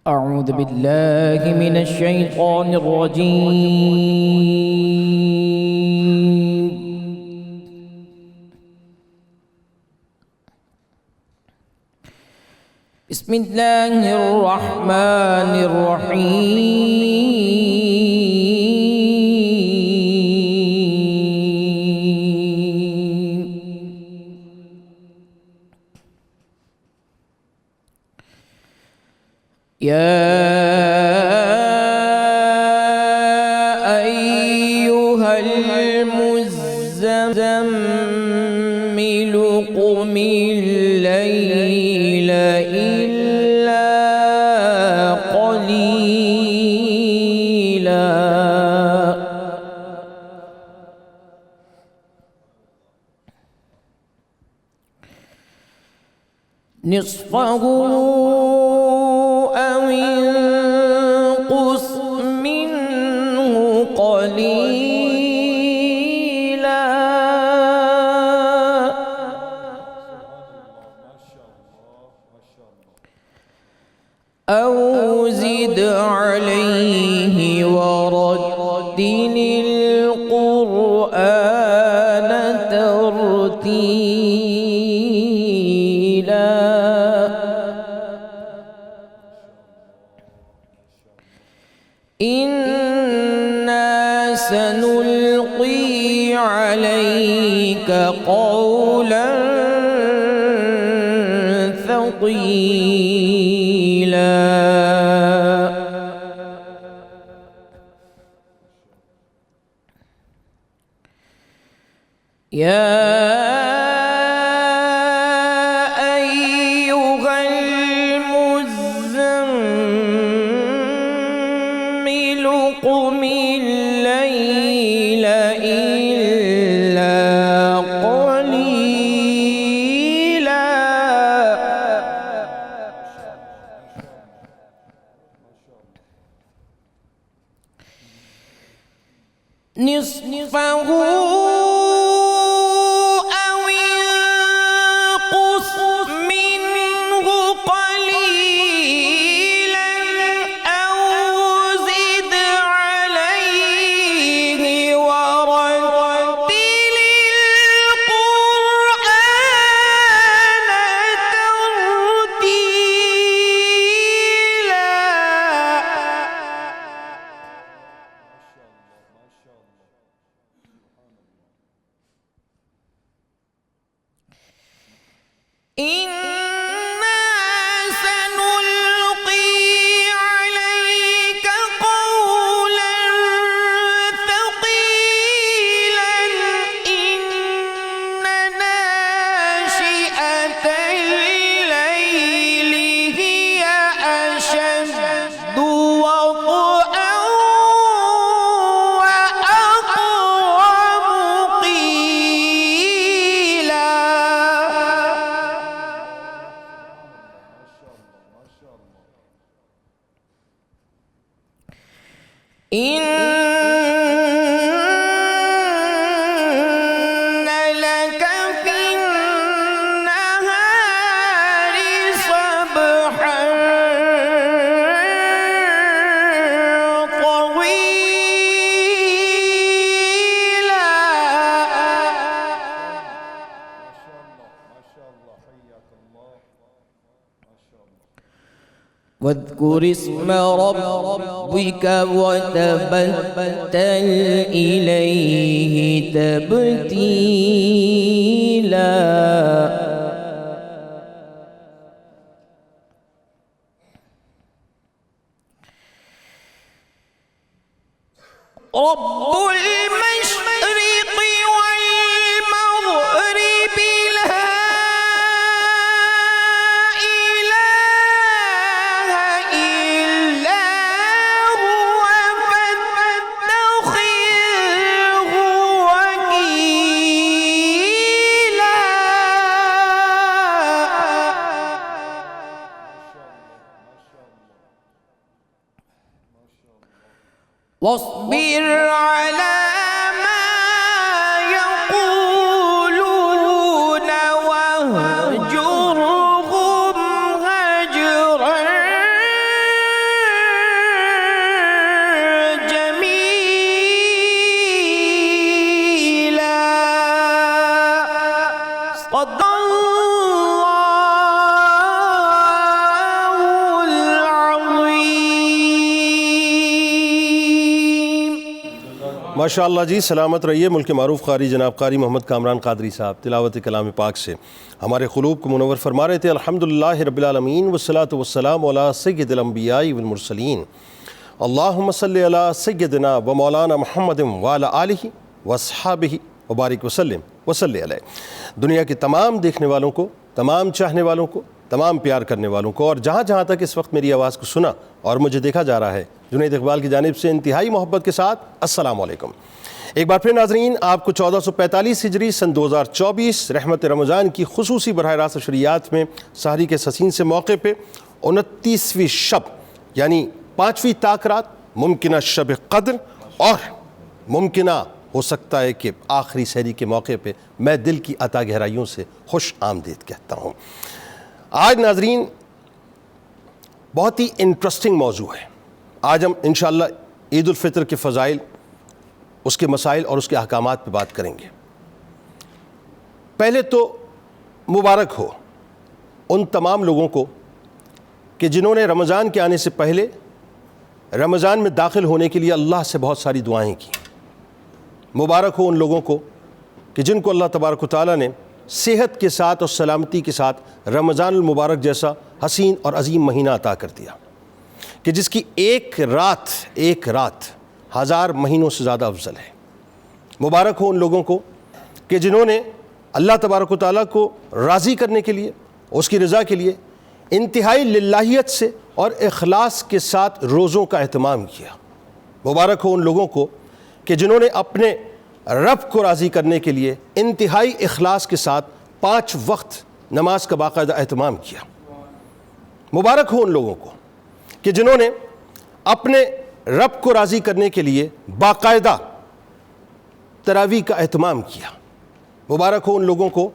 أعوذ بالله من الشيطان الرجيم. بسم الله الرحمن الرحيم. يا أيها المزمل قم الليل إلا قليلا نصفه أو انقص منه قليلا أو زد عليه ورتل القرآن ترتيلا إنا سنلقي عليك قولا ثقيلا يا أيها المزمل قم الليل إلا قليلا نصفه أو انقص منه قليلا أو زد عليه ورتل القرآن ترتيلا إنا سنلقي عليك قولا ثقيلا إن ناشئة الليل هي أشد وطئا وأقوم قيلا إن لك في النهار سبحا طويلا واذكر اسم ربك وتبتل إليه تبتيلا رب المشرق والمغرب لا إله إلا هو فاتخذه وكيلا واصبر على ما يقولون واهجرهم هجرا ماشاء اللہ جی، سلامت رہیے۔ ملک معروف قاری جناب قاری محمد کامران قادری صاحب تلاوت کلام پاک سے ہمارے قلوب کو منور فرما رہے تھے۔ الحمدللہ رب العالمین والصلاۃ والسلام علی سید الانبیاء والمرسلین، اللہم صلی علی سیدنا و مولانا محمد وعلی آلہ واصحابہ وبارک وسلم وصلی علیہ۔ دنیا کے تمام دیکھنے والوں کو، تمام چاہنے والوں کو، تمام پیار کرنے والوں کو، اور جہاں جہاں تک اس وقت میری آواز کو سنا اور مجھے دیکھا جا رہا ہے، جنید اقبال کی جانب سے انتہائی محبت کے ساتھ السلام علیکم۔ ایک بار پھر ناظرین، آپ کو 1445 ہجری سن 2024 رحمت رمضان کی خصوصی براہ راست نشریات میں سحری کے سسین سے موقع پہ 29ویں شب یعنی 5ویں طاق رات، ممکنہ شب قدر اور ممکنہ ہو سکتا ہے کہ آخری سحری کے موقع پہ میں دل کی عطا گہرائیوں سے خوش آمدید کہتا ہوں۔ آج ناظرین بہت ہی انٹرسٹنگ موضوع ہے۔ آج ہم انشاءاللہ عید الفطر کے فضائل، اس کے مسائل اور اس کے احکامات پہ بات کریں گے۔ پہلے تو مبارک ہو ان تمام لوگوں کو کہ جنہوں نے رمضان کے آنے سے پہلے رمضان میں داخل ہونے کے لیے اللہ سے بہت ساری دعائیں کی۔ مبارک ہو ان لوگوں کو کہ جن کو اللہ تبارک و تعالیٰ نے صحت کے ساتھ اور سلامتی کے ساتھ رمضان المبارک جیسا حسین اور عظیم مہینہ عطا کر دیا کہ جس کی ایک رات 1000 مہینوں سے زیادہ افضل ہے۔ مبارک ہو ان لوگوں کو کہ جنہوں نے اللہ تبارک و تعالیٰ کو راضی کرنے کے لیے، اس کی رضا کے لیے انتہائی للہیت سے اور اخلاص کے ساتھ روزوں کا اہتمام کیا۔ مبارک ہو ان لوگوں کو کہ جنہوں نے اپنے رب کو راضی کرنے کے لیے انتہائی اخلاص کے ساتھ 5 وقت نماز کا باقاعدہ اہتمام کیا۔ مبارک ہو ان لوگوں کو کہ جنہوں نے اپنے رب کو راضی کرنے کے لیے باقاعدہ تراویح کا اہتمام کیا۔ مبارک ہو ان لوگوں کو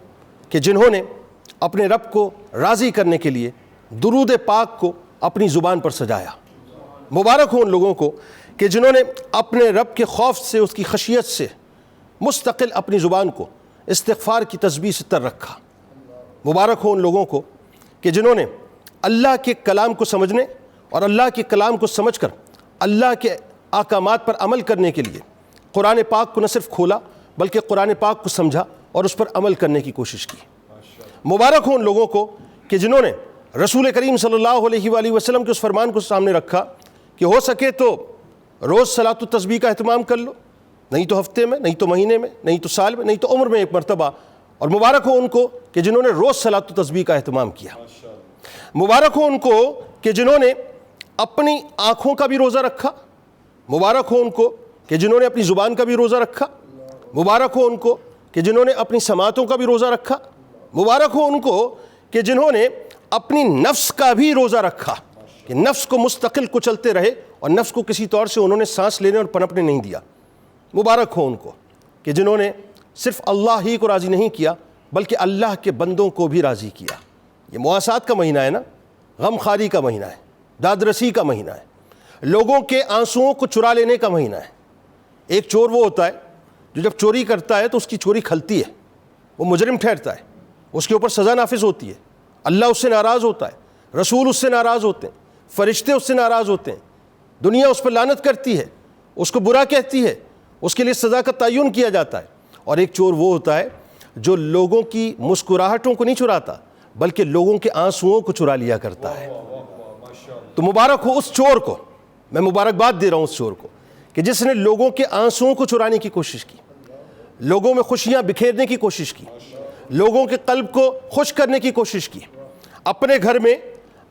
کہ جنہوں نے اپنے رب کو راضی کرنے کے لیے درود پاک کو اپنی زبان پر سجایا۔ مبارک ہو ان لوگوں کو کہ جنہوں نے اپنے رب کے خوف سے، اس کی خشیت سے مستقل اپنی زبان کو استغفار کی تسبیح سے تر رکھا۔ مبارک ہو ان لوگوں کو کہ جنہوں نے اللہ کے کلام کو سمجھنے اور اللہ کے کلام کو سمجھ کر اللہ کے احکامات پر عمل کرنے کے لیے قرآن پاک کو نہ صرف کھولا بلکہ قرآن پاک کو سمجھا اور اس پر عمل کرنے کی کوشش کی۔ مبارک ہو ان لوگوں کو کہ جنہوں نے رسول کریم صلی اللہ علیہ وآلہ وسلم کے اس فرمان کو سامنے رکھا کہ ہو سکے تو روز صلاۃ التسبیح کا اہتمام کر لو، نہیں تو ہفتے میں، نہیں تو مہینے میں، نہیں تو سال میں، نہیں تو عمر میں ایک مرتبہ۔ اور مبارک ہو ان کو کہ جنہوں نے روز صلاۃ التسبیح کا اہتمام کیا۔ مبارک ہو ان کو کہ جنہوں نے اپنی آنکھوں کا بھی روزہ رکھا۔ مبارک ہو ان کو کہ جنہوں نے اپنی زبان کا بھی روزہ رکھا۔ مبارک ہو ان کو کہ جنہوں نے اپنی سماعتوں کا بھی روزہ رکھا۔ مبارک ہو ان کو کہ جنہوں نے اپنی نفس کا بھی روزہ رکھا کہ نفس کو مستقل کچلتے رہے اور نفس کو کسی طور سے انہوں نے سانس لینے اور پنپنے نہیں دیا۔ مبارک ہو ان کو کہ جنہوں نے صرف اللہ ہی کو راضی نہیں کیا بلکہ اللہ کے بندوں کو بھی راضی کیا۔ یہ مواسات کا مہینہ ہے نا، غم خواری کا مہینہ ہے، داد رسی کا مہینہ ہے، لوگوں کے آنسوؤں کو چرا لینے کا مہینہ ہے۔ ایک چور وہ ہوتا ہے جو جب چوری کرتا ہے تو اس کی چوری کھلتی ہے، وہ مجرم ٹھہرتا ہے، اس کے اوپر سزا نافذ ہوتی ہے، اللہ اس سے ناراض ہوتا ہے، رسول اس سے ناراض ہوتے ہیں، فرشتے اس سے ناراض ہوتے ہیں، دنیا اس پر لعنت کرتی ہے، اس کو برا کہتی ہے، اس کے لیے سزا کا تعین کیا جاتا ہے۔ اور ایک چور وہ ہوتا ہے جو لوگوں کی مسکراہٹوں کو نہیں چراتا بلکہ لوگوں کے آنسوؤں کو چرا لیا کرتا ہے۔ تو مبارک ہو اس چور کو، میں مبارکباد دے رہا ہوں اس چور کو کہ جس نے لوگوں کے آنسوؤں کو چرانے کی کوشش کی، لوگوں میں خوشیاں بکھیرنے کی کوشش کی، لوگوں کے قلب کو خوش کرنے کی کوشش کی۔ اپنے گھر میں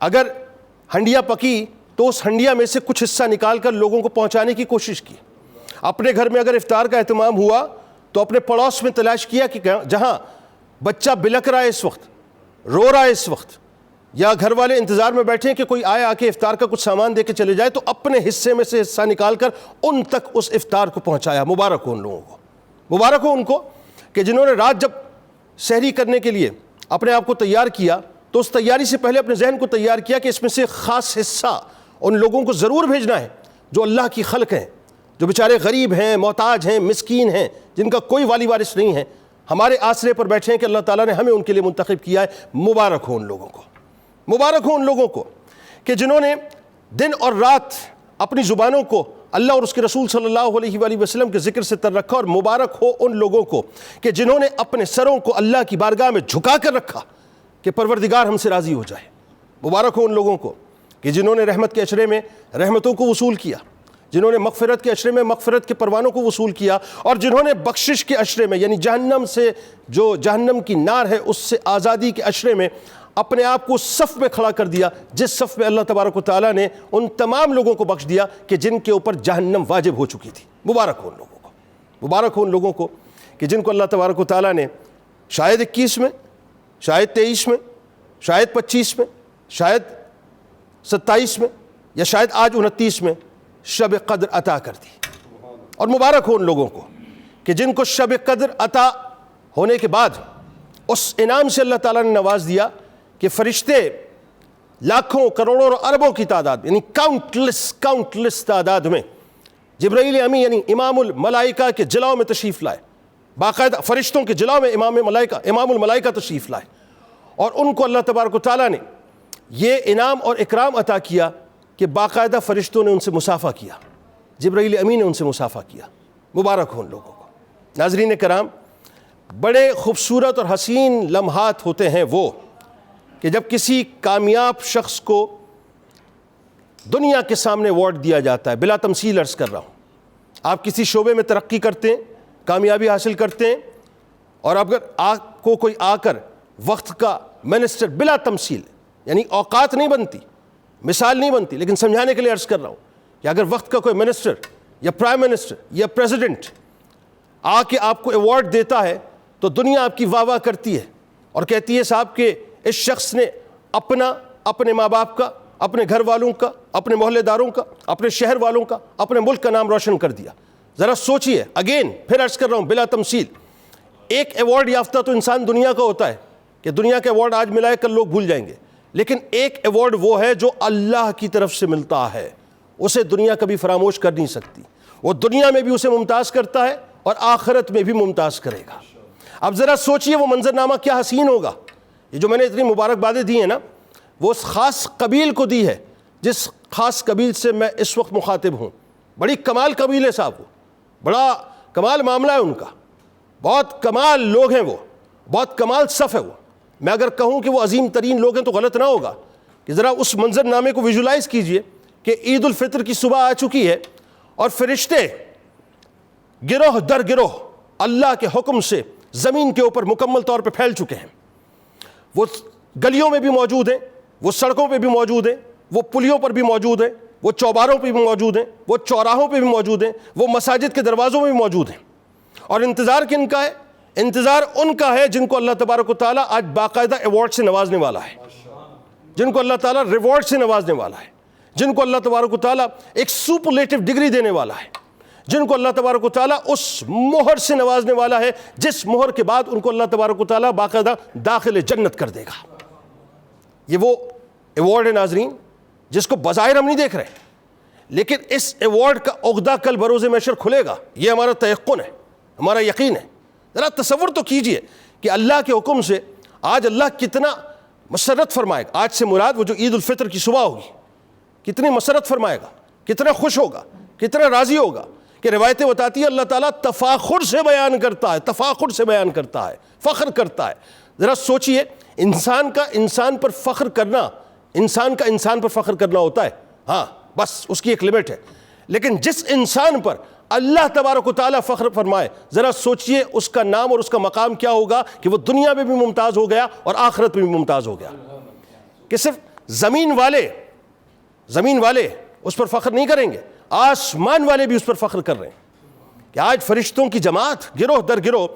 اگر ہنڈیا پکی تو اس ہنڈیا میں سے کچھ حصہ نکال کر لوگوں کو پہنچانے کی کوشش کی۔ اپنے گھر میں اگر افطار کا اہتمام ہوا تو اپنے پڑوس میں تلاش کیا کہ جہاں بچہ بلک رہا ہے اس وقت، رو رہا ہے اس وقت، یا گھر والے انتظار میں بیٹھے ہیں کہ کوئی آئے آ کے افطار کا کچھ سامان دے کے چلے جائے، تو اپنے حصے میں سے حصہ نکال کر ان تک اس افطار کو پہنچایا۔ مبارک ہو ان لوگوں کو، مبارک ہو ان کو کہ جنہوں نے رات جب سحری کرنے کے لیے اپنے آپ کو تیار کیا تو اس تیاری سے پہلے اپنے ذہن کو تیار کیا کہ اس میں سے خاص حصہ ان لوگوں کو ضرور بھیجنا ہے جو اللہ کی خلق ہیں، جو بیچارے غریب ہیں، محتاج ہیں، مسکین ہیں، جن کا کوئی والی وارث نہیں ہے، ہمارے آسرے پر بیٹھے ہیں کہ اللہ تعالیٰ نے ہمیں ان کے لیے منتخب کیا ہے۔ مبارک ہو ان لوگوں کو، مبارک ہو ان لوگوں کو کہ جنہوں نے دن اور رات اپنی زبانوں کو اللہ اور اس کے رسول صلی اللہ علیہ وآلہ وسلم کے ذکر سے تر رکھا، اور مبارک ہو ان لوگوں کو کہ جنہوں نے اپنے سروں کو اللہ کی بارگاہ میں جھکا کر رکھا کہ پروردگار ہم سے راضی ہو جائے۔ مبارک ہو ان لوگوں کو کہ جنہوں نے رحمت کے عشرے میں رحمتوں کو وصول کیا، جنہوں نے مغفرت کے عشرے میں مغفرت کے پروانوں کو وصول کیا، اور جنہوں نے بخشش کے عشرے میں یعنی جہنم سے، جو جہنم کی نار ہے اس سے آزادی کے عشرے میں اپنے آپ کو صف میں کھڑا کر دیا، جس صف میں اللہ تبارک و تعالیٰ نے ان تمام لوگوں کو بخش دیا کہ جن کے اوپر جہنم واجب ہو چکی تھی۔ مبارک ہو ان لوگوں کو، مبارک ہو ان لوگوں کو کہ جن کو اللہ تبارک و تعالیٰ نے شاید 21 میں، شاید 23 میں، شاید 25 میں، شاید 27 میں، یا شاید آج 29 میں شب قدر عطا کر دی۔ اور مبارک ہو ان لوگوں کو کہ جن کو شب قدر عطا ہونے کے بعد اس انعام سے اللہ تعالیٰ نے نواز دیا کہ فرشتے لاکھوں کروڑوں اور اربوں کی تعداد یعنی کاؤنٹلیس تعداد میں جبرائیل امین یعنی امام الملائکہ کے جلاؤ میں تشریف لائے، باقاعدہ فرشتوں کے جلاؤ میں امام الملائکہ تشریف لائے، اور ان کو اللہ تبارک و تعالیٰ نے یہ انعام اور اکرام عطا کیا کہ باقاعدہ فرشتوں نے ان سے مصافحہ کیا، جبرائیل امین نے ان سے مصافحہ کیا۔ مبارک ہو ان لوگوں کو۔ ناظرین کرام، بڑے خوبصورت اور حسین لمحات ہوتے ہیں وہ کہ جب کسی کامیاب شخص کو دنیا کے سامنے ایوارڈ دیا جاتا ہے۔ بلا تمثیل عرض کر رہا ہوں، آپ کسی شعبے میں ترقی کرتے ہیں، کامیابی حاصل کرتے ہیں، اور اگر آپ کو کوئی آ کر وقت کا منسٹر، بلا تمثیل یعنی اوقات نہیں بنتی، مثال نہیں بنتی، لیکن سمجھانے کے لیے عرض کر رہا ہوں کہ اگر وقت کا کوئی منسٹر یا پرائم منسٹر یا پریزیڈنٹ آ کے آپ کو ایوارڈ دیتا ہے تو دنیا آپ کی واہ واہ کرتی ہے اور کہتی ہے صاحب کہ اس شخص نے اپنے ماں باپ کا، اپنے گھر والوں کا، اپنے محلے داروں کا، اپنے شہر والوں کا، اپنے ملک کا نام روشن کر دیا۔ ذرا سوچئے، اگین پھر عرض کر رہا ہوں بلا تمثیل، ایک ایوارڈ یافتہ تو انسان دنیا کا ہوتا ہے کہ دنیا کا ایوارڈ آج ملا ہے کل لوگ بھول جائیں گے، لیکن ایک ایوارڈ وہ ہے جو اللہ کی طرف سے ملتا ہے، اسے دنیا کبھی فراموش کر نہیں سکتی، وہ دنیا میں بھی اسے ممتاز کرتا ہے اور آخرت میں بھی ممتاز کرے گا۔ اب ذرا سوچئے وہ منظرنامہ کیا حسین ہوگا۔ یہ جو میں نے اتنی مبارکبادیں دی ہیں نا، وہ اس خاص قبیل کو دی ہے جس خاص قبیل سے میں اس وقت مخاطب ہوں۔ بڑی کمال قبیل ہے صاحب، وہ بڑا کمال معاملہ ہے ان کا، بہت کمال لوگ ہیں، وہ بہت کمال صف ہے۔ وہ میں اگر کہوں کہ وہ عظیم ترین لوگ ہیں تو غلط نہ ہوگا کہ ذرا اس منظر نامے کو ویژولائز کیجئے کہ عید الفطر کی صبح آ چکی ہے اور فرشتے گروہ در گروہ اللہ کے حکم سے زمین کے اوپر مکمل طور پہ پھیل چکے ہیں۔ وہ گلیوں میں بھی موجود ہیں، وہ سڑکوں پہ بھی موجود ہیں، وہ پلیوں پر بھی موجود ہیں، وہ چوباروں پہ بھی موجود ہیں، وہ چوراہوں پہ بھی موجود ہیں، وہ مساجد کے دروازوں میں بھی موجود ہیں۔ اور انتظار کن کا ہے؟ انتظار ان کا ہے جن کو اللہ تبارک و تعالیٰ آج باقاعدہ ایوارڈ سے نوازنے والا ہے، جن کو اللہ تعالیٰ ریوارڈ سے نوازنے والا ہے، جن کو اللہ تبارک و تعالیٰ ایک سپرلیٹو ڈگری دینے والا ہے، جن کو اللہ تبارک و تعالیٰ اس مہر سے نوازنے والا ہے جس مہر کے بعد ان کو اللہ تبارک و تعالیٰ باقاعدہ داخل جنت کر دے گا۔ یہ وہ ایوارڈ ہے ناظرین جس کو بظاہر ہم نہیں دیکھ رہے، لیکن اس ایوارڈ کا عقدہ کل بروز محشر کھلے گا، یہ ہمارا تیقن ہے، ہمارا یقین ہے۔ ذرا تصور تو کیجئے کہ اللہ کے حکم سے آج اللہ کتنا مسرت فرمائے گا۔ آج سے مراد وہ جو عید الفطر کی صبح ہوگی، کتنی مسرت فرمائے گا، کتنا خوش ہوگا، کتنا راضی ہوگا کہ روایتیں بتاتی ہے اللہ تعالیٰ تفاخر سے بیان کرتا ہے، تفاخر سے بیان کرتا ہے، فخر کرتا ہے۔ ذرا سوچئے، انسان کا انسان پر فخر کرنا، انسان کا انسان پر فخر کرنا ہوتا ہے، ہاں بس اس کی ایک لمٹ ہے، لیکن جس انسان پر اللہ تبارک و تعالیٰ فخر فرمائے، ذرا سوچئے اس کا نام اور اس کا مقام کیا ہوگا کہ وہ دنیا میں بھی ممتاز ہو گیا اور آخرت میں بھی ممتاز ہو گیا۔ کہ صرف زمین والے اس پر فخر نہیں کریں گے، آسمان والے بھی اس پر فخر کر رہے ہیں کہ آج فرشتوں کی جماعت گروہ در گروہ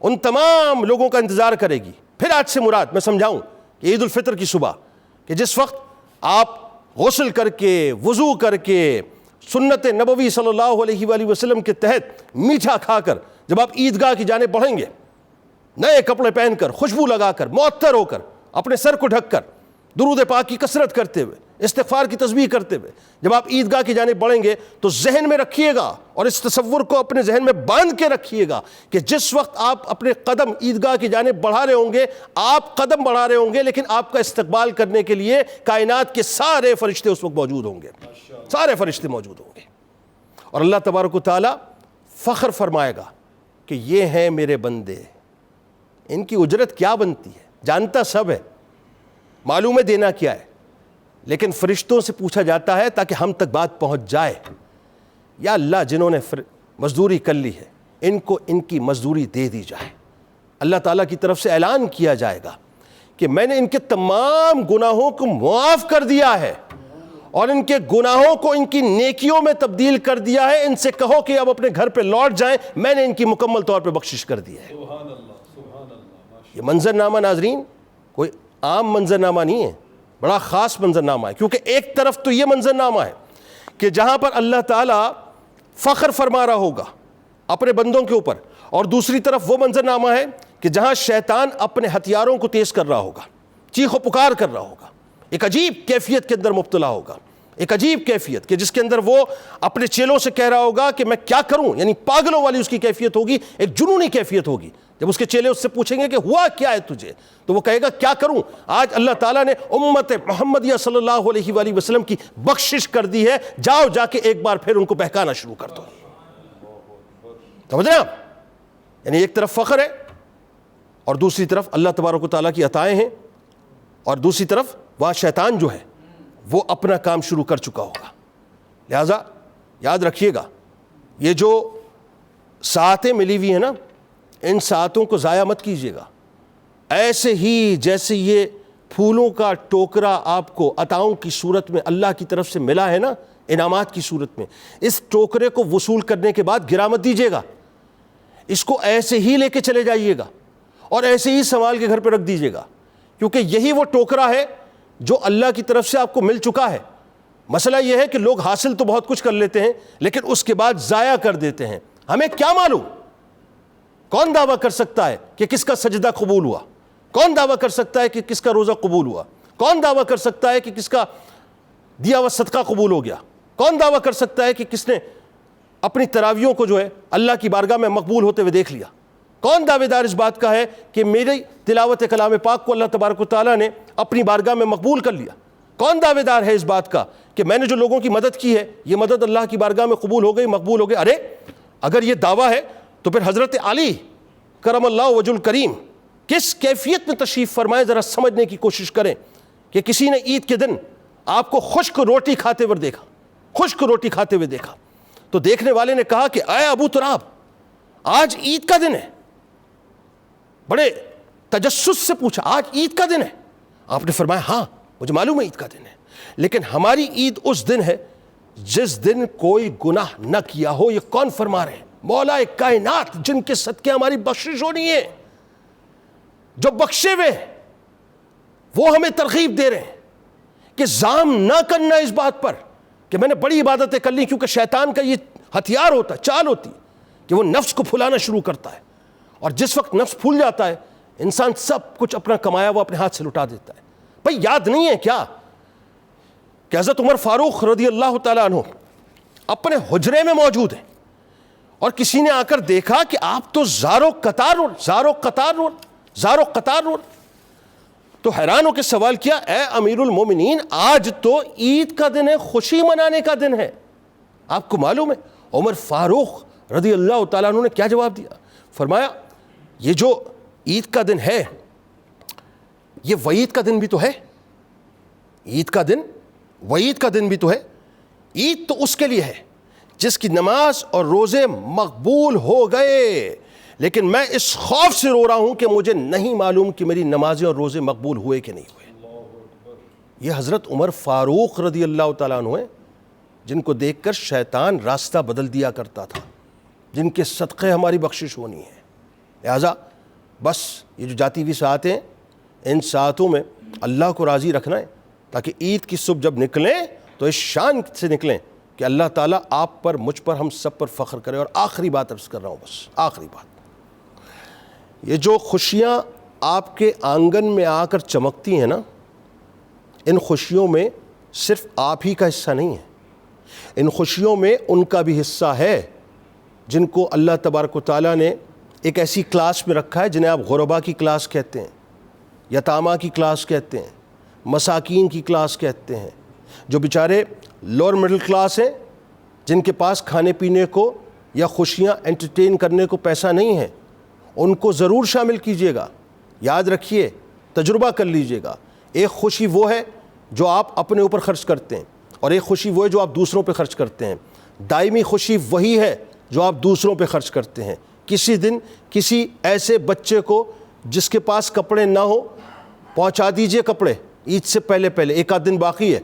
ان تمام لوگوں کا انتظار کرے گی۔ پھر آج سے مراد میں سمجھاؤں کہ عید الفطر کی صبح کہ جس وقت آپ غسل کر کے، وضو کر کے، سنت نبوی صلی اللہ علیہ وآلہ وسلم کے تحت میٹھا کھا کر جب آپ عیدگاہ کی جانب بڑھیں گے، نئے کپڑے پہن کر، خوشبو لگا کر، معطر ہو کر، اپنے سر کو ڈھک کر، درود پاک کی کثرت کرتے ہوئے، استغفار کی تسبیح کرتے ہوئے جب آپ عیدگاہ کی جانب بڑھیں گے تو ذہن میں رکھیے گا اور اس تصور کو اپنے ذہن میں باندھ کے رکھیے گا کہ جس وقت آپ اپنے قدم عیدگاہ کی جانب بڑھا رہے ہوں گے، آپ قدم بڑھا رہے ہوں گے، لیکن آپ کا استقبال کرنے کے لیے کائنات کے سارے فرشتے اس وقت موجود ہوں گے، سارے فرشتے موجود ہوں گے۔ اور اللہ تبارک و تعالیٰ فخر فرمائے گا کہ یہ ہیں میرے بندے، ان کی اجرت کیا بنتی ہے جانتا سب ہے، معلوم ہے دینا کیا ہے، لیکن فرشتوں سے پوچھا جاتا ہے تاکہ ہم تک بات پہنچ جائے، یا اللہ جنہوں نے مزدوری کر لی ہے ان کو ان کی مزدوری دے دی جائے۔ اللہ تعالیٰ کی طرف سے اعلان کیا جائے گا کہ میں نے ان کے تمام گناہوں کو معاف کر دیا ہے اور ان کے گناہوں کو ان کی نیکیوں میں تبدیل کر دیا ہے، ان سے کہو کہ اب اپنے گھر پہ لوٹ جائیں، میں نے ان کی مکمل طور پہ بخشش کر دی ہے۔ یہ منظرنامہ ناظرین کوئی عام منظرنامہ نہیں ہے، بڑا خاص منظرنامہ ہے، کیونکہ ایک طرف تو یہ منظرنامہ ہے کہ جہاں پر اللہ تعالیٰ فخر فرما رہا ہوگا اپنے بندوں کے اوپر، اور دوسری طرف وہ منظرنامہ ہے کہ جہاں شیطان اپنے ہتھیاروں کو تیز کر رہا ہوگا، چیخ و پکار کر رہا ہوگا، ایک عجیب کیفیت کے اندر مبتلا ہوگا، ایک عجیب کیفیت کہ جس کے اندر وہ اپنے چیلوں سے کہہ رہا ہوگا کہ میں کیا کروں، یعنی پاگلوں والی اس کی کیفیت ہوگی، ایک جنونی کیفیت ہوگی۔ جب اس کے چیلے اس سے پوچھیں گے کہ ہوا کیا ہے تجھے، تو وہ کہے گا کیا کروں، آج اللہ تعالیٰ نے امت محمدیہ صلی اللہ علیہ وآلہ وسلم کی بخشش کر دی ہے، جاؤ جا کے ایک بار پھر ان کو بہکانا شروع کر دو۔ سمجھ رہے ہیں آپ؟ یعنی ایک طرف فخر ہے اور دوسری طرف اللہ تبارک و تعالیٰ کی عطائیں ہیں، اور دوسری طرف وہاں شیطان جو ہے وہ اپنا کام شروع کر چکا ہوگا۔ لہٰذا یاد رکھیے گا یہ جو ساعتیں ملی ہوئی ہیں نا، ان ساعتوں کو ضائع مت کیجیے گا۔ ایسے ہی جیسے یہ پھولوں کا ٹوکرا آپ کو عطاؤں کی صورت میں اللہ کی طرف سے ملا ہے نا، انعامات کی صورت میں، اس ٹوکرے کو وصول کرنے کے بعد گرا مت دیجیے گا، اس کو ایسے ہی لے کے چلے جائیے گا اور ایسے ہی سنبھال کے گھر پہ رکھ دیجیے گا، کیونکہ یہی وہ ٹوکرا ہے جو اللہ کی طرف سے آپ کو مل چکا ہے۔ مسئلہ یہ ہے کہ لوگ حاصل تو بہت کچھ کر لیتے ہیں لیکن اس کے بعد ضائع کر دیتے ہیں۔ ہمیں کیا معلوم، کون دعویٰ کر سکتا ہے کہ کس کا سجدہ قبول ہوا، کون دعویٰ کر سکتا ہے کہ کس کا روزہ قبول ہوا، کون دعویٰ کر سکتا ہے کہ کس کا دیا ہوا صدقہ قبول ہو گیا، کون دعویٰ کر سکتا ہے کہ کس نے اپنی تراویحوں کو جو ہے اللہ کی بارگاہ میں مقبول ہوتے ہوئے دیکھ لیا، کون دعوے دار اس بات کا ہے کہ میری تلاوت کلام پاک کو اللہ تبارک و تعالیٰ نے اپنی بارگاہ میں مقبول کر لیا، کون دعوے دار ہے اس بات کا کہ میں نے جو لوگوں کی مدد کی ہے یہ مدد اللہ کی بارگاہ میں قبول ہو گئی، مقبول ہو گئی۔ ارے اگر یہ دعویٰ ہے تو پھر حضرت علی کرم اللہ وجہ الکریم کس کیفیت میں تشریف فرمائے، ذرا سمجھنے کی کوشش کریں کہ کسی نے عید کے دن آپ کو خشک روٹی کھاتے ہوئے دیکھا، خشک روٹی کھاتے ہوئے دیکھا، تو دیکھنے والے نے کہا کہ اے ابو تراب آج عید کا دن ہے، بڑے تجسس سے پوچھا آج عید کا دن ہے؟ آپ نے فرمایا ہاں مجھے معلوم ہے عید کا دن ہے، لیکن ہماری عید اس دن ہے جس دن کوئی گناہ نہ کیا ہو۔ یہ کون فرما رہے ہیں؟ مولا کائنات، جن کے صدقے ہماری بخشش ہونی ہے، جو بخشے ہوئے ہیں، وہ ہمیں ترغیب دے رہے ہیں کہ زام نہ کرنا اس بات پر کہ میں نے بڑی عبادتیں کر لی، کیونکہ شیطان کا یہ ہتھیار ہوتا ہے، چال ہوتی ہے کہ وہ نفس کو پھلانا شروع کرتا ہے، اور جس وقت نفس پھول جاتا ہے انسان سب کچھ اپنا کمایا وہ اپنے ہاتھ سے لٹا دیتا ہے۔ بھائی یاد نہیں ہے کیا کہ حضرت عمر فاروق رضی اللہ تعالیٰ عنہ اپنے حجرے میں موجود ہیں اور کسی نے آ کر دیکھا کہ آپ تو زارو قطار تو حیران ہو کے سوال کیا، اے امیر المومنین آج تو عید کا دن ہے، خوشی منانے کا دن ہے، آپ کو معلوم ہے؟ عمر فاروق رضی اللہ تعالیٰ عنہ نے کیا جواب دیا؟ فرمایا یہ جو عید کا دن ہے یہ وعید کا دن بھی تو ہے، عید کا دن وعید کا دن بھی تو ہے۔ عید تو اس کے لیے ہے جس کی نماز اور روزے مقبول ہو گئے، لیکن میں اس خوف سے رو رہا ہوں کہ مجھے نہیں معلوم کہ میری نمازیں اور روزے مقبول ہوئے کہ نہیں ہوئے۔ یہ حضرت عمر فاروق رضی اللہ تعالیٰ عنہ ہیں جن کو دیکھ کر شیطان راستہ بدل دیا کرتا تھا، جن کے صدقے ہماری بخشش ہونی ہے۔ لہٰذا بس یہ جو جاتی ہوئی ساعتیں ہیں ان ساعتوں میں اللہ کو راضی رکھنا ہے، تاکہ عید کی صبح جب نکلیں تو اس شان سے نکلیں کہ اللہ تعالیٰ آپ پر، مجھ پر، ہم سب پر فخر کرے۔ اور آخری بات عرض کر رہا ہوں، بس آخری بات، یہ جو خوشیاں آپ کے آنگن میں آ کر چمکتی ہیں نا، ان خوشیوں میں صرف آپ ہی کا حصہ نہیں ہے، ان خوشیوں میں ان کا بھی حصہ ہے جن کو اللہ تبارک و تعالیٰ نے ایک ایسی کلاس میں رکھا ہے جنہیں آپ غربا کی کلاس کہتے ہیں، یتامہ کی کلاس کہتے ہیں، مساکین کی کلاس کہتے ہیں، جو بیچارے لوور مڈل کلاس ہیں جن کے پاس کھانے پینے کو یا خوشیاں انٹرٹین کرنے کو پیسہ نہیں ہے، ان کو ضرور شامل کیجیے گا۔ یاد رکھیے، تجربہ کر لیجیے گا، ایک خوشی وہ ہے جو آپ اپنے اوپر خرچ کرتے ہیں، اور ایک خوشی وہ ہے جو آپ دوسروں پہ خرچ کرتے ہیں۔ دائمی خوشی وہی ہے جو آپ دوسروں پہ خرچ کرتے ہیں۔ کسی دن کسی ایسے بچے کو جس کے پاس کپڑے نہ ہو پہنچا دیجئے کپڑے، عید سے پہلے ایک آدھ دن باقی ہے۔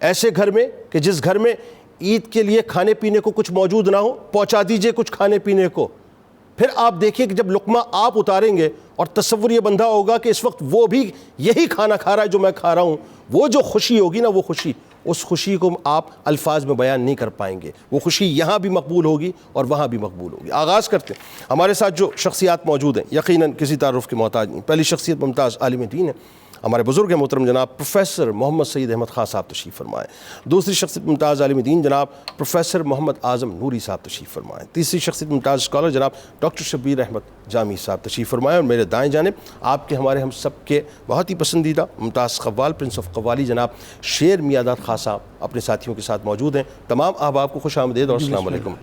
ایسے گھر میں کہ جس گھر میں عید کے لیے کھانے پینے کو کچھ موجود نہ ہو، پہنچا دیجئے کچھ کھانے پینے کو۔ پھر آپ دیکھیے کہ جب لقمہ آپ اتاریں گے اور تصور یہ بندھا ہوگا کہ اس وقت وہ بھی یہی کھانا کھا رہا ہے جو میں کھا رہا ہوں، وہ جو خوشی ہوگی نا، وہ خوشی، اس خوشی کو آپ الفاظ میں بیان نہیں کر پائیں گے۔ وہ خوشی یہاں بھی مقبول ہوگی اور وہاں بھی مقبول ہوگی۔ آغاز کرتے ہیں۔ ہمارے ساتھ جو شخصیات موجود ہیں یقیناً کسی تعارف کے محتاج نہیں۔ پہلی شخصیت ممتاز عالم دین ہے، ہمارے بزرگ محترم جناب پروفیسر محمد سعید احمد خان صاحب تشریف فرمائیں۔ دوسری شخصیت ممتاز عالم دین جناب پروفیسر محمد اعظم نوری صاحب تشریف فرمائیں۔ تیسری شخصیت ممتاز اسکالر جناب ڈاکٹر شبیر احمد جامی صاحب تشریف فرمائیں۔ اور میرے دائیں جانب آپ کے ہمارے ہم سب کے بہت ہی پسندیدہ ممتاز قوال پرنس آف قوالی جناب شیر میاداد خان صاحب اپنے ساتھیوں کے ساتھ موجود ہیں۔ تمام احباب کو خوش آمدید اور السلام علیکم۔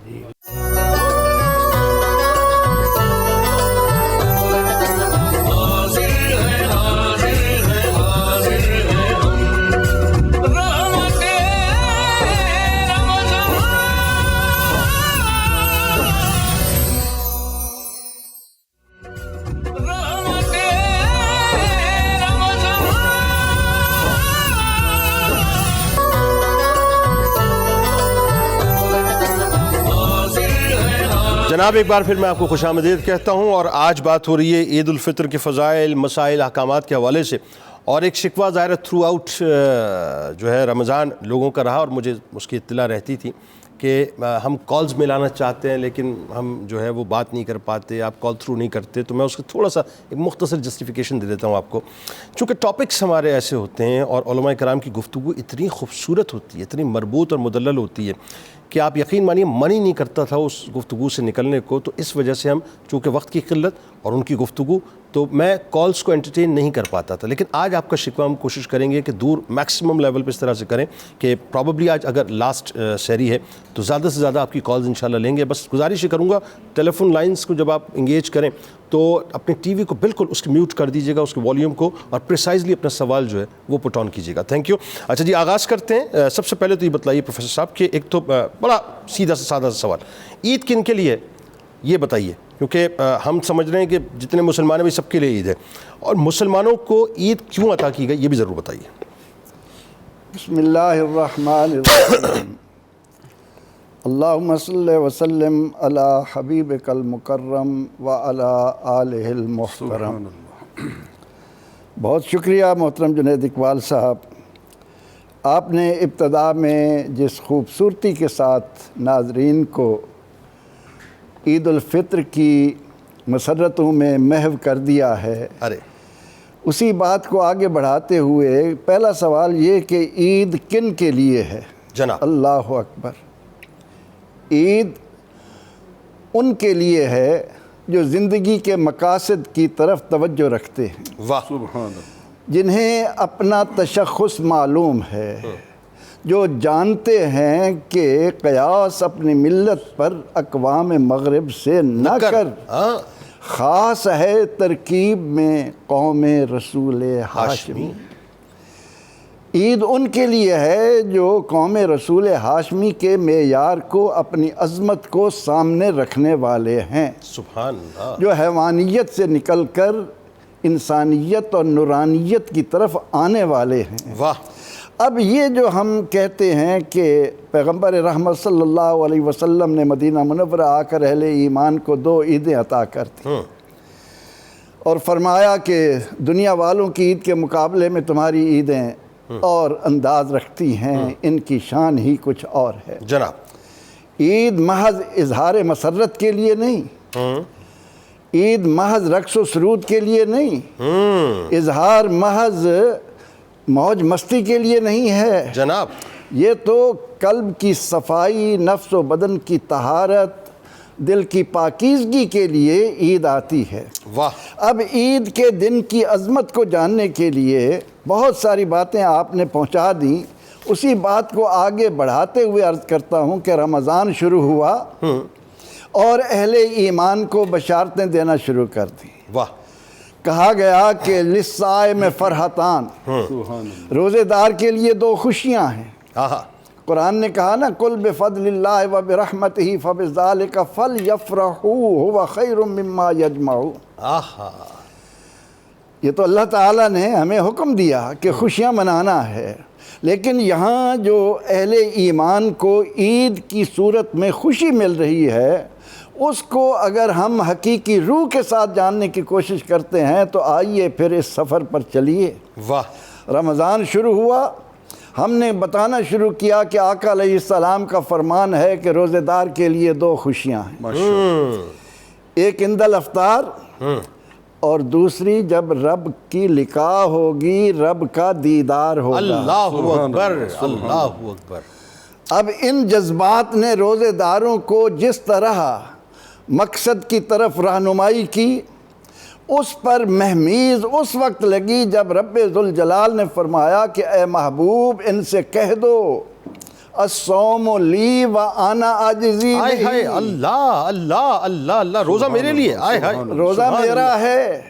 جناب ایک بار پھر میں آپ کو خوش آمدید کہتا ہوں، اور آج بات ہو رہی ہے عید الفطر کے فضائل، مسائل، احکامات کے حوالے سے، اور ایک شکوہ ظاہر تھرو آؤٹ جو ہے رمضان لوگوں کا رہا، اور مجھے اس کی اطلاع رہتی تھی کہ ہم کالز ملانا چاہتے ہیں لیکن ہم جو ہے وہ بات نہیں کر پاتے، آپ کال تھرو نہیں کرتے، تو میں اس کو تھوڑا سا ایک مختصر جسٹیفیکیشن دے دیتا ہوں آپ کو۔ چونکہ ٹاپکس ہمارے ایسے ہوتے ہیں اور علماء کرام کی گفتگو اتنی خوبصورت ہوتی ہے، اتنی مربوط اور مدلل ہوتی ہے کہ آپ یقین مانیے من ہی نہیں کرتا تھا اس گفتگو سے نکلنے کو۔ تو اس وجہ سے ہم چونکہ وقت کی قلت اور ان کی گفتگو، تو میں کالز کو انٹرٹین نہیں کر پاتا تھا، لیکن آج آپ کا شکوہ ہم کوشش کریں گے کہ دور میکسیمم لیول پہ اس طرح سے کریں کہ پرابیبلی آج اگر لاسٹ سیری ہے تو زیادہ سے زیادہ آپ کی کالز انشاءاللہ لیں گے۔ بس گزارش یہ کروں گا ٹیلی فون لائنز کو جب آپ انگیج کریں تو اپنے ٹی وی کو بالکل اس کی میوٹ کر دیجیے گا، اس کے والیوم کو، اور پریسائزلی اپنا سوال جو ہے وہ پٹ آن کیجیے گا۔ Thank you. اچھا جی، آغاز کرتے ہیں۔ سب سے پہلے تو یہ بتلائیے پروفیسر صاحب کہ ایک تو بڑا سیدھا سا سادہ سا سوال، عید کن کے لیے یہ بتائیے، کیونکہ ہم سمجھ رہے ہیں کہ جتنے مسلمان ہیں وہ سب کے لیے عید ہے، اور مسلمانوں کو عید کیوں عطا کی گئی یہ بھی ضرور بتائیے۔ بسم اللہ الرحمن الرحیم، اللہم صلی وسلم علی حبیبک المکرم وعلی آلہ المحترم۔ بہت شکریہ محترم جنید اقبال صاحب، آپ نے ابتدا میں جس خوبصورتی کے ساتھ ناظرین کو عید الفطر کی مسرتوں میں محو کر دیا ہے، اسی بات کو آگے بڑھاتے ہوئے پہلا سوال یہ کہ عید کن کے لیے ہے؟ جناب اللہ اکبر، عید ان کے لیے ہے جو زندگی کے مقاصد کی طرف توجہ رکھتے ہیں، واہ، جنہیں اپنا تشخص معلوم ہے، جو جانتے ہیں کہ قیاس اپنی ملت پر اقوام مغرب سے نہ کر، خاص ہے ترکیب میں قوم رسول ہاشمی۔ عید ان کے لیے ہے جو قوم رسول ہاشمی کے معیار کو، اپنی عظمت کو سامنے رکھنے والے ہیں، سبحان اللہ، جو حیوانیت سے نکل کر انسانیت اور نورانیت کی طرف آنے والے ہیں۔ واہ۔ اب یہ جو ہم کہتے ہیں کہ پیغمبر رحمت صلی اللہ علیہ وسلم نے مدینہ منورہ آ کر اہل ایمان کو 2 عیدیں عطا کر دیں اور فرمایا کہ دنیا والوں کی عید کے مقابلے میں تمہاری عیدیں اور انداز رکھتی ہیں، ان کی شان ہی کچھ اور ہے۔ جناب عید محض اظہار مسرت کے لیے نہیں، عید محض رقص و سرود کے لیے نہیں، اظہار محض موج مستی کے لیے نہیں ہے جناب، یہ تو قلب کی صفائی، نفس و بدن کی طہارت، دل کی پاکیزگی کے لیے عید آتی ہے۔ واہ۔ اب عید کے دن کی عظمت کو جاننے کے لیے بہت ساری باتیں آپ نے پہنچا دیں، اسی بات کو آگے بڑھاتے ہوئے عرض کرتا ہوں کہ رمضان شروع ہوا اور اہل ایمان کو بشارتیں دینا شروع کر دی. واہ. کہا گیا کہ للصائم فرحتان، روزے دار کے لیے 2 خوشیاں ہیں. آہا. قرآن نے کہا نا قل بفضل اللہ وبرحمتہ فبذلک فلیفرحوا هو خیر مما یجمعون. آہا. یہ تو اللہ تعالیٰ نے ہمیں حکم دیا کہ خوشیاں منانا ہے، لیکن یہاں جو اہل ایمان کو عید کی صورت میں خوشی مل رہی ہے، اس کو اگر ہم حقیقی روح کے ساتھ جاننے کی کوشش کرتے ہیں تو آئیے پھر اس سفر پر چلیے. واہ. رمضان شروع ہوا، ہم نے بتانا شروع کیا کہ آقا علیہ السلام کا فرمان ہے کہ روزے دار کے لیے 2 خوشیاں ہیں. ایک عند الافطار اور دوسری جب رب کی لقاء ہوگی، رب کا دیدار ہوگا. اللہ اکبر. اللہ اکبر. اب ان جذبات نے روزے داروں کو جس طرح مقصد کی طرف رہنمائی کی، اس پر مہمیز اس وقت لگی جب رب ذوالجلال نے فرمایا کہ اے محبوب ان سے کہہ دو الصوم لی وانا عاجزی آئے ہائے. بہ. اللہ اللہ اللہ اللہ. روزہ میرے لیے. آئے ہائے. روزہ میرا ہے.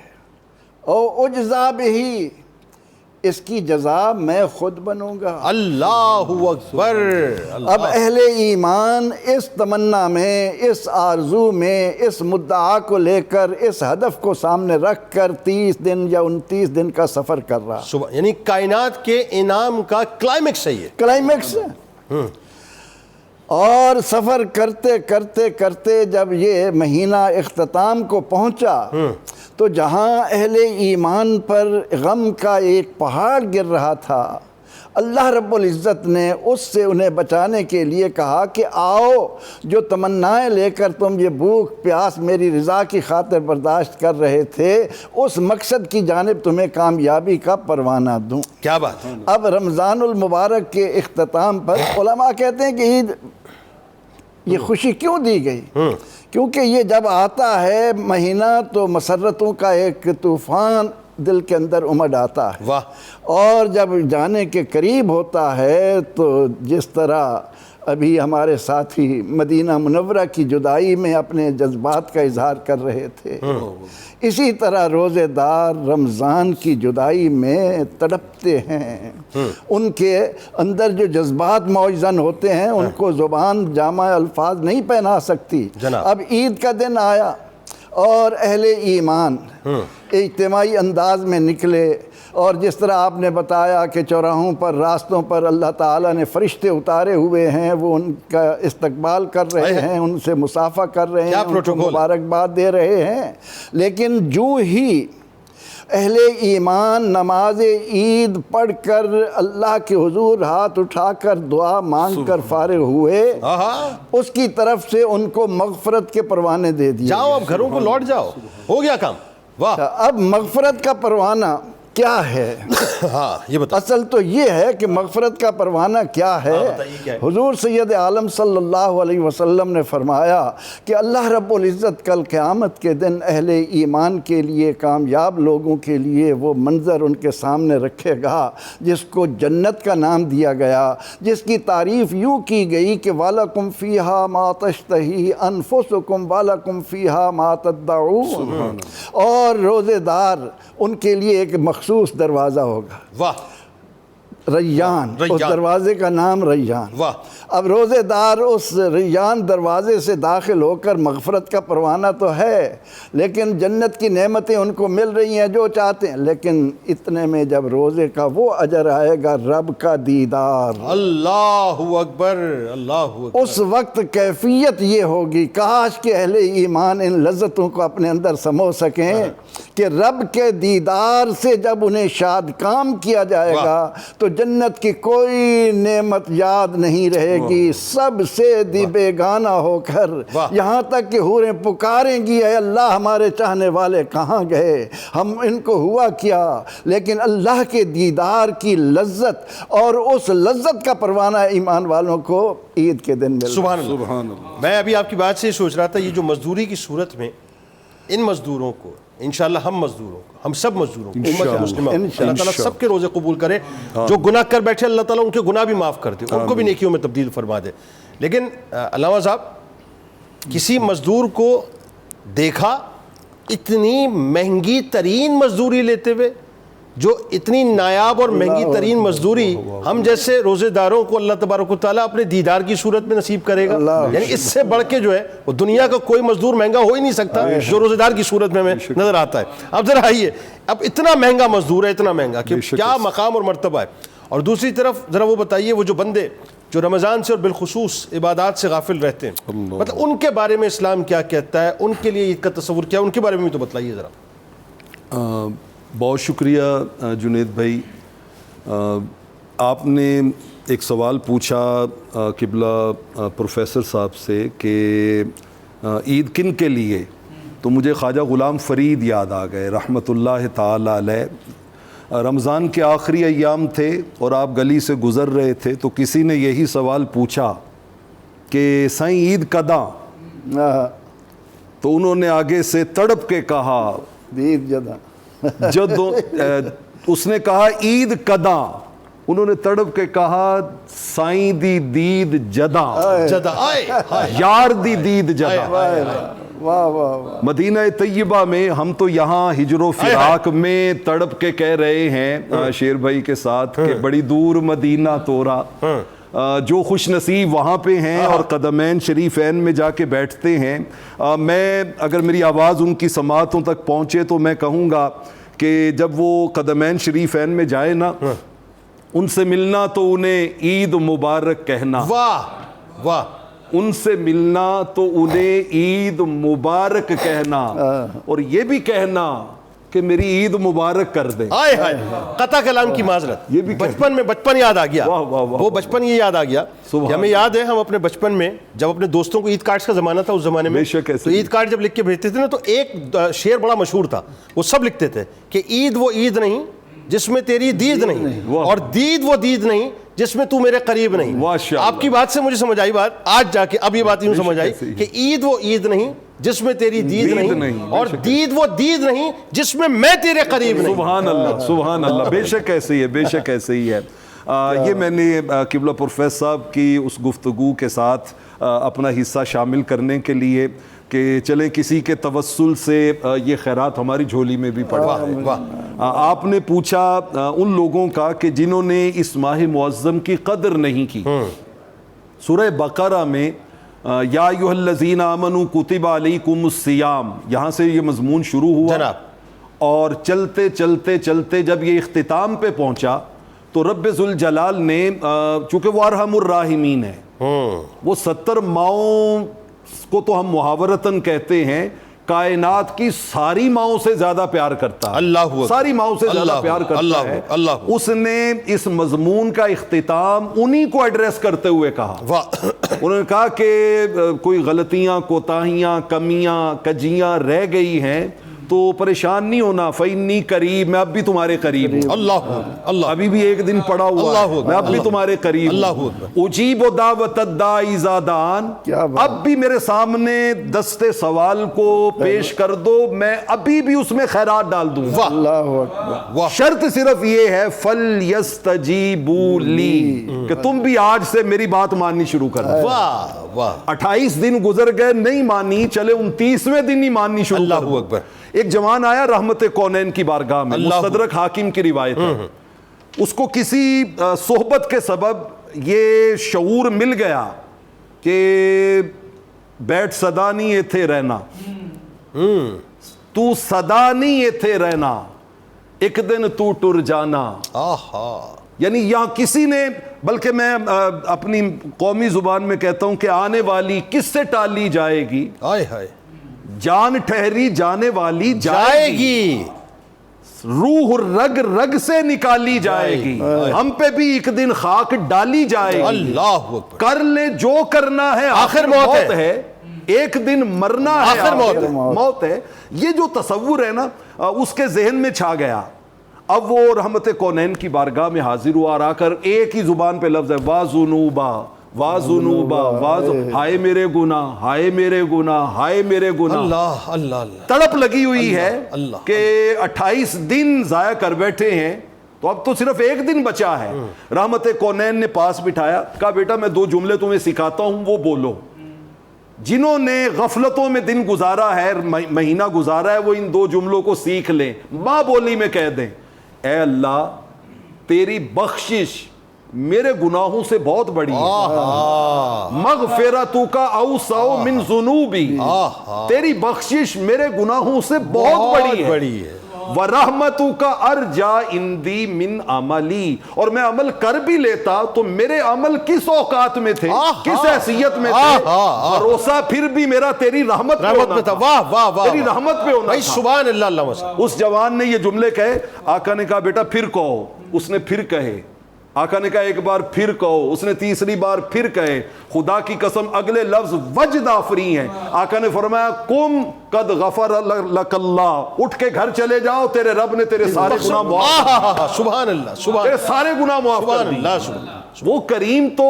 او اجزا بہی، اس کی جزا میں خود بنوں گا. اللہ اکبر. اب اہل ایمان اس تمنا میں، اس آرزو میں، اس مدعا کو لے کر، اس ہدف کو سامنے رکھ کر 30 دن یا 29 دن کا سفر کر رہا. صبح یعنی کائنات کے انعام کا کلائمیکس ہے یہ. کلائمیکس. اور سفر کرتے کرتے کرتے جب یہ مہینہ اختتام کو پہنچا تو جہاں اہل ایمان پر غم کا ایک پہاڑ گر رہا تھا، اللہ رب العزت نے اس سے انہیں بچانے کے لیے کہا کہ آؤ، جو تمنائیں لے کر تم یہ بھوک پیاس میری رضا کی خاطر برداشت کر رہے تھے، اس مقصد کی جانب تمہیں کامیابی کا پروانہ دوں. کیا بات ہے. اب رمضان المبارک کے اختتام پر علماء کہتے ہیں کہ عید یہ خوشی کیوں دی گئی؟ کیونکہ یہ جب آتا ہے مہینہ تو مسرتوں کا ایک طوفان دل کے اندر امڈ آتا ہے. واہ. اور جب جانے کے قریب ہوتا ہے تو جس طرح ابھی ہمارے ساتھی مدینہ منورہ کی جدائی میں اپنے جذبات کا اظہار کر رہے تھے، اسی طرح روزے دار رمضان کی جدائی میں تڑپتے ہیں. ان کے اندر جو جذبات موجزن ہوتے ہیں ان کو زبان جامع الفاظ نہیں پہنا سکتی. اب عید کا دن آیا اور اہل ایمان اجتماعی انداز میں نکلے، اور جس طرح آپ نے بتایا کہ چوراہوں پر، راستوں پر اللہ تعالیٰ نے فرشتے اتارے ہوئے ہیں، وہ ان کا استقبال کر رہے ہیں، ان سے مصافحہ کر رہے ہیں، ان کو مبارکباد دے رہے ہیں. لیکن جو ہی اہل ایمان نماز عید پڑھ کر اللہ کے حضور ہاتھ اٹھا کر دعا مانگ کر فارغ ہوئے، اس کی طرف سے ان کو مغفرت کے پروانے دے دیے. جاؤ اب گھروں کو لوٹ جاؤ، ہو گیا کام. واہ. اب مغفرت کا پروانہ کیا ہے؟ ہاں یہ بتا. اصل تو یہ ہے کہ مغفرت کا پروانہ کیا ہے. حضور سید عالم صلی اللہ علیہ وسلم نے فرمایا کہ اللہ رب العزت کل قیامت کے دن اہل ایمان کے لیے، کامیاب لوگوں کے لیے وہ منظر ان کے سامنے رکھے گا جس کو جنت کا نام دیا گیا، جس کی تعریف یوں کی گئی کہ وَلَكُمْ فِيهَا مَا تَشْتَهِي أَنفُسُكُمْ وَلَكُمْ فِيهَا مَا تَدَّعُونَ. اور روزے دار ان کے لیے ایک مخصوص دروازہ ہوگا. واہ. ریان. اس دروازے کا نام ریان. واہ. اب روزے دار اس ریان دروازے سے داخل ہو کر مغفرت کا پروانہ تو ہے، لیکن جنت کی نعمتیں ان کو مل رہی ہیں جو چاہتے ہیں، لیکن اتنے میں جب روزے کا وہ اجر آئے گا، رب کا دیدار. اللہ اکبر. اللہ اکبر. اس وقت کیفیت یہ ہوگی، کاش کہ اہل ایمان ان لذتوں کو اپنے اندر سمو سکیں کہ رب کے دیدار سے جب انہیں شاد کام کیا جائے گا تو جنت کی کوئی نعمت یاد نہیں رہے گی، سب سے بیگانہ ہو کر، یہاں تک کہ حوریں پکاریں گی اے اللہ ہمارے چاہنے والے کہاں گئے، ہم ان کو ہوا کیا. لیکن اللہ کے دیدار کی لذت اور اس لذت کا پروانہ ایمان والوں کو عید کے دن ملتا. سبحان اللہ. میں ابھی آپ کی بات سے سوچ رہا تھا، یہ جو مزدوری کی صورت میں ان مزدوروں کو انشاءاللہ ہم مزدوروں کو، ہم سب مزدوروں کو، امت انشاءاللہ، مسلمہ، انشاءاللہ۔ اللہ تعالیٰ سب کے روزے قبول کرے، جو گناہ کر بیٹھے اللہ تعالیٰ ان کے گناہ بھی معاف کر دے، ان کو بھی نیکیوں میں تبدیل فرما دے۔ لیکن علامہ صاحب کسی مزدور کو دیکھا اتنی مہنگی ترین مزدوری لیتے ہوئے، جو اتنی نایاب اور مہنگی ترین مزدوری ہم جیسے روزے داروں کو اللہ تبارک و تعالیٰ اپنے دیدار کی صورت میں نصیب کرے گا، یعنی اس سے بڑھ کے جو ہے وہ دنیا کا کوئی مزدور مہنگا ہو ہی نہیں سکتا جو روزے دار کی صورت میں ہمیں نظر آتا ہے۔ اب ذرا آئیے، اب اتنا مہنگا مزدور ہے، اتنا مہنگا کہ کیا مقام اور مرتبہ ہے، اور دوسری طرف ذرا وہ بتائیے وہ جو بندے جو رمضان سے اور بالخصوص عبادات سے غافل رہتے ہیں، مطلب ان کے بارے میں اسلام کیا کہتا ہے، ان کے لیے عید کا تصور کیا ہے، ان کے بارے میں بھی تو بتلائیے ذرا۔ بہت شکریہ جنید بھائی، آپ نے ایک سوال پوچھا قبلہ پروفیسر صاحب سے کہ عید کن کے لیے، تو مجھے خواجہ غلام فرید یاد آ گئے رحمۃ اللہ تعالی علیہ۔ رمضان کے آخری ایام تھے اور آپ گلی سے گزر رہے تھے تو کسی نے یہی سوال پوچھا کہ سائیں عید کداں، تو انہوں نے آگے سے تڑپ کے کہا دید جدا جدوں، اس نے کہا عید کداں، انہوں نے تڑپ کے کہا سائیں دی دید جداں، جدا آئے یار دی دید جداں۔ واہ واہ واہ، مدینہ طیبہ میں ہم تو یہاں ہجر و فراق میں تڑپ کے کہہ رہے ہیں شیر بھائی کے ساتھ کہ بڑی دور مدینہ تورا، جو خوش نصیب وہاں پہ ہیں اور قدمین شریفین میں جا کے بیٹھتے ہیں۔ میں اگر میری آواز ان کی سماعتوں تک پہنچے تو میں کہوں گا کہ جب وہ قدمین شریفین میں جائے نا، ان سے ملنا تو انہیں عید مبارک کہنا، واہ واہ، ان سے ملنا تو انہیں عید مبارک کہنا، اور یہ بھی کہنا کہ میری عید مبارک کر دیں۔ آئے ہائے، قطع کلام کی معذرت، یہ بھی بچپن میں بچپن یاد آ گیا، واہ واہ واہ، وہ بچپن یہ یاد آ گیا کہ ہمیں یاد ہے ہم اپنے بچپن میں جب اپنے دوستوں کو عید کارڈز کا زمانہ تھا اس زمانے میں، بے شک ایسے تو عید کارڈ جب لکھ کے بھیجتے تھے نا تو ایک شعر بڑا مشہور تھا، وہ سب لکھتے تھے کہ عید وہ عید نہیں جس میں تیری دید نہیں، اور دید وہ دید نہیں جس میں تو میرے قریب نہیں۔ آپ کی بات سے مجھے سمجھ آئی بات، آج جا کے اب یہ بات یوں سمجھ آئی کہ عید وہ عید نہیں جس میں تیری دید نہیں، اور دید وہ دید نہیں جس میں میں تیرے قریب نہیں۔ سبحان اللہ، سبحان اللہ، بے شک ایسے ہی ہے، بے شک ایسے ہی ہے۔ یہ میں نے قبلہ پروفیسر صاحب کی اس گفتگو کے ساتھ اپنا حصہ شامل کرنے کے لیے کہ چلیں کسی کے توسل سے یہ خیرات ہماری جھولی میں بھی پڑا ہے۔ آپ نے پوچھا ان لوگوں کا کہ جنہوں نے اس ماہ معظم کی قدر نہیں کی۔ سورہ بقرہ میں یا ایھا الذین آمنوا کتب علیکم الصیام، یہاں سے یہ مضمون شروع ہوا جناب، اور چلتے چلتے چلتے جب یہ اختتام پہ پہنچا تو رب ذوالجلال نے، چونکہ وہ ارحم الراحمین ہے، وہ 70 ماؤں کو تو ہم محاورتاً کہتے ہیں کائنات کی ساری ماؤں سے زیادہ پیار کرتا ہے، اللہ اکبر، ساری ماؤں سے زیادہ پیار کرتا ہے۔ اس نے اس مضمون کا اختتام انہی کو ایڈریس کرتے ہوئے کہا، انہوں نے کہا کہ کوئی غلطیاں، کوتاہیاں، کمیاں، کجیاں رہ گئی ہیں تو پریشان نہیں ہونا، فإنی قریب، میں اب بھی تمہارے قریب ہوں، اللہ اللہ، ابھی بھی ایک دن پڑا ہوا ہے، میں اب بھی تمہارے قریب ہوں، اجیب دعوت الداعی اذا دعان، اب بھی میرے سامنے دستے سوال کو پیش کر دو، میں ابھی بھی اس میں خیرات ڈال دوں گا۔ اللہ اکبر، شرط صرف یہ ہے فَلْيَسْتَجِيبُوا لِي، کہ تم بھی آج سے میری بات ماننی شروع کر دو۔ واہ واہ، 28 دن گزر گئے نہیں مانی، چلے 29ویں دن ہی ماننی شروع کر دو۔ اللہ اکبر۔ ایک جوان آیا رحمت کونین کی بارگاہ میں، مستدرک حاکم کی روایت ہے، اس کو کسی صحبت کے سبب یہ شعور مل گیا کہ بیٹھ صدا نہیں ایتھے رہنا، تو صدا نہیں ایتھے رہنا، ایک دن تو ٹر جانا۔ یعنی یہاں کسی نے، بلکہ میں اپنی قومی زبان میں کہتا ہوں کہ آنے والی کس سے ٹالی جائے گی، آئے ہائے، جان ٹھہری جانے والی جائے گی، روح رگ رگ سے نکالی جائے گی، ہم پہ بھی ایک دن خاک ڈالی جائے گی، اللہ اکبر، کر لے جو کرنا ہے، آخر موت ہے، ایک دن مرنا ہے، آخر موت ہے۔ یہ جو تصور ہے نا اس کے ذہن میں چھا گیا۔ اب وہ رحمت کونین کی بارگاہ میں حاضر ہوا اور آ کر ایک ہی زبان پہ لفظ ہے وَذُنُوبًا واذنوبا ہائے میرے گناہ، ہائے میرے گناہ، ہائے میرے گناہ. اللہ اللہ اللہ. تڑپ لگی ہوئی ہے اللہ. کہ 28 دن ضائع کر بیٹھے ہیں تو اب تو صرف ایک دن بچا ہے. رحمت کونین نے پاس بٹھایا، کہا بیٹا میں 2 جملے تمہیں سکھاتا ہوں، وہ بولو. جنہوں نے غفلتوں میں دن گزارا ہے، مہینہ گزارا ہے، وہ ان 2 جملوں کو سیکھ لیں، ماں بولی میں کہہ دیں. اے اللہ تیری بخشش میرے گناہوں سے بہت بڑی ہے، مغفرتک اوسع من ذنوبی، تیری بخشش میرے گناہوں سے بہت بڑی ہے. وَرَحْمَتُكَ أَرْجَى عِنْدِي مِنْ عَمَلِي، اور میں عمل کر بھی لیتا تو میرے عمل کس اوقات میں تھے، کس حیثیت میں تھے، بھروسہ پھر بھی میرا تیری رحمت پہ تھا. واہ واہ واہ، تیری رحمت پہ ہونا تھا. سبحان اللہ. اللہ اس جوان نے یہ جملے کہے، آقا نے کہا بیٹا پھر کہو. اس نے پھر کہے. آقا نے کہا ایک بار پھر کہو. اس نے تیسری بار پھر کہے. خدا کی قسم اگلے لفظ وجد آفری ہیں. آقا نے فرمایا قم قد غفر لک اللہ، اٹھ کے گھر چلے جاؤ، تیرے رب نے تیرے سارے گناہ معاف، سبحان اللہ سبحان تیرے سارے گناہ معاف کر دیے. اللہ. وہ کریم تو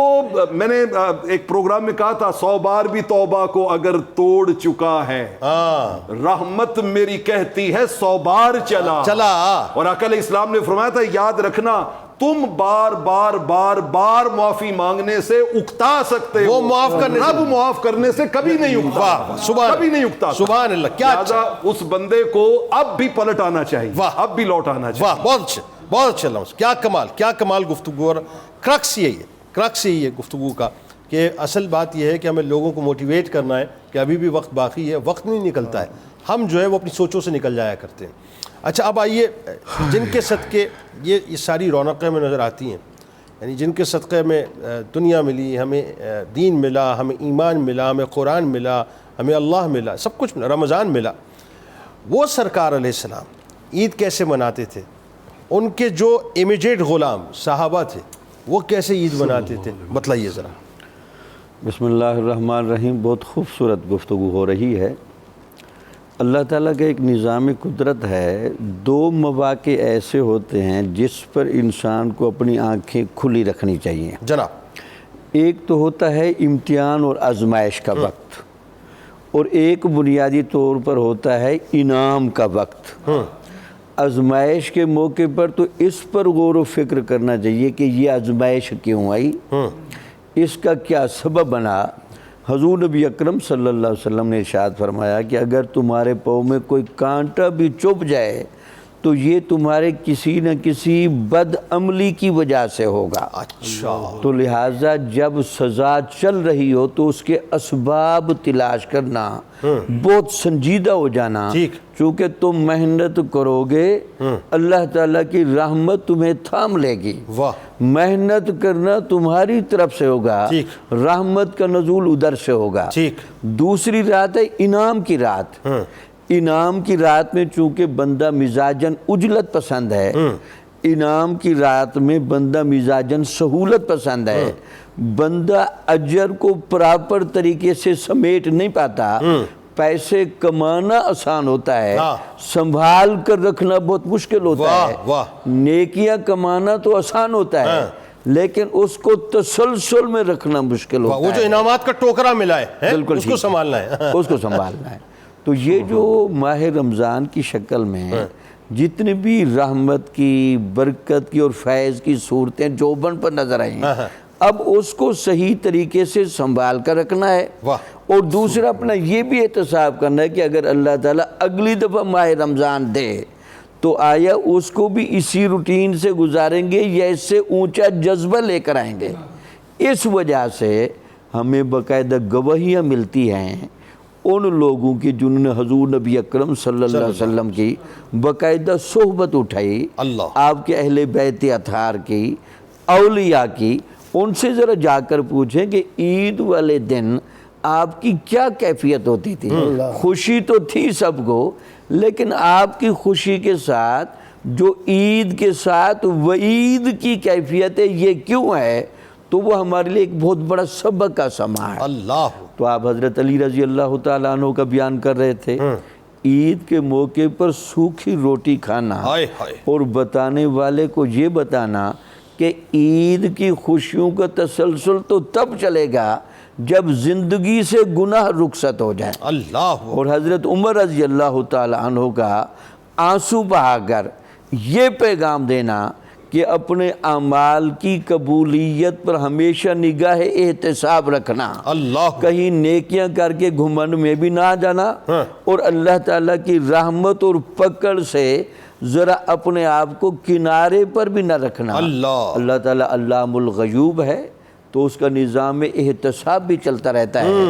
میں نے ایک پروگرام میں کہا تھا 100 بار بھی توبہ کو اگر توڑ چکا ہے، رحمت میری کہتی ہے 100 بار چلا. اور آقا علیہ السلام نے فرمایا تھا یاد رکھنا تم بار بار بار بار معافی مانگنے سے اکتا سکتے ہو، وہ معاف کرنے رب معاف کرنے سے کبھی نہیں اکتا، کبھی نہیں اکتا. سبحان اللہ. کیا لہذا اس بندے کو اب بھی پلٹ آنا چاہیے، اب بھی لوٹ آنا چاہیے. واہ، بہت اچھا بہت اچھا لمحہ. کیا کمال، کیا کمال گفتگو. اور کرکس یہی ہے گفتگو کا کہ اصل بات یہ ہے کہ ہمیں لوگوں کو موٹیویٹ کرنا ہے کہ ابھی بھی وقت باقی ہے. وقت نہیں نکلتا ہے، ہم جو ہے وہ اپنی سوچوں سے نکل جایا کرتے ہیں. اچھا اب آئیے جن کے صدقے یہ ساری رونقیں ہمیں نظر آتی ہیں، یعنی جن کے صدقے میں دنیا ملی، ہمیں دین ملا، ہمیں ایمان ملا، ہمیں قرآن ملا، ہمیں اللہ ملا، سب کچھ ملا، رمضان ملا. وہ سرکار علیہ السلام عید کیسے مناتے تھے؟ ان کے جو امیجیٹ غلام صحابہ تھے وہ کیسے عید مناتے تھے؟ بتلائیے ذرا. بسم اللہ الرحمن الرحیم. بہت خوبصورت گفتگو ہو رہی ہے. اللہ تعالیٰ کا ایک نظام قدرت ہے. 2 مواقع ایسے ہوتے ہیں جس پر انسان کو اپنی آنکھیں کھلی رکھنی چاہیے. جناب، ایک تو ہوتا ہے امتحان اور آزمائش کا وقت، اور ایک بنیادی طور پر ہوتا ہے انعام کا وقت. آزمائش کے موقع پر تو اس پر غور و فکر کرنا چاہیے کہ یہ آزمائش کیوں آئی، اس کا کیا سبب بنا. حضور نبی اکرم صلی اللہ علیہ وسلم نے ارشاد فرمایا کہ اگر تمہارے پاؤں میں کوئی کانٹا بھی چبھ جائے تو یہ تمہارے کسی نہ کسی بد عملی کی وجہ سے ہوگا. اچھا، تو لہٰذا جب سزا چل رہی ہو تو اس کے اسباب تلاش کرنا، بہت سنجیدہ ہو جانا. چونکہ تم محنت کرو گے اللہ تعالیٰ کی رحمت تمہیں تھام لے گی. محنت کرنا تمہاری طرف سے ہوگا، رحمت کا نزول ادھر سے ہوگا. دوسری رات ہے انعام کی رات. انعام کی رات میں چونکہ بندہ مزاجن اجلت پسند ہے، انعام کی رات میں بندہ مزاجن سہولت پسند ہے. بندہ اجر کو پراپر طریقے سے سمیٹ نہیں پاتا. پیسے کمانا آسان ہوتا ہے، سنبھال کر رکھنا بہت مشکل ہوتا ہے. نیکیاں کمانا تو آسان ہوتا ہے لیکن اس کو تسلسل میں رکھنا مشکل ہوتا ہے. وہ جو انعامات کا ٹوکرا ملا ہے بالکل اس کو سنبھالنا ہے، اس کو سنبھالنا ہے. تو یہ جو ماہ رمضان کی شکل میں جتنی بھی رحمت کی، برکت کی اور فیض کی صورتیں جوبن پر نظر آئیں، اب اس کو صحیح طریقے سے سنبھال کر رکھنا ہے. اور دوسرا اپنا یہ بھی احتساب کرنا ہے کہ اگر اللہ تعالیٰ اگلی دفعہ ماہ رمضان دے تو آیا اس کو بھی اسی روٹین سے گزاریں گے یا اس سے اونچا جذبہ لے کر آئیں گے. اس وجہ سے ہمیں باقاعدہ گواہیاں ملتی ہیں ان لوگوں کی جنہوں نے حضور نبی اکرم صلی اللہ علیہ وسلم کی باقاعدہ صحبت اٹھائی، آپ کے اہل بیت اطہار کی، اولیاء کی. ان سے ذرا جا کر پوچھیں کہ عید والے دن آپ کی کیا کیفیت ہوتی تھی. خوشی تو تھی سب کو، لیکن آپ کی خوشی کے ساتھ جو عید کے ساتھ وعید کی کیفیت ہے یہ کیوں ہے؟ تو وہ ہمارے لیے ایک بہت بڑا سبق کا سما ہے. اللہ. تو آپ حضرت علی رضی اللہ تعالیٰ عنہ کا بیان کر رہے تھے. عید کے موقع پر سوکھی روٹی کھانا اور بتانے والے کو یہ بتانا کہ عید کی خوشیوں کا تسلسل تو تب چلے گا جب زندگی سے گناہ رخصت ہو جائے. اللہ اور حضرت عمر رضی اللہ تعالی عنہ کا آنسو بہا کر یہ پیغام دینا کہ اپنے اعمال کی قبولیت پر ہمیشہ نگاہ احتساب رکھنا, اللہ کہیں نیکیاں کر کے گھمنڈ میں بھی نہ جانا, اور اللہ تعالیٰ کی رحمت اور پکڑ سے ذرا اپنے آپ کو کنارے پر بھی نہ رکھنا. اللہ تعالیٰ علام الغیوب ہے تو اس کا نظام احتساب بھی چلتا رہتا ہے.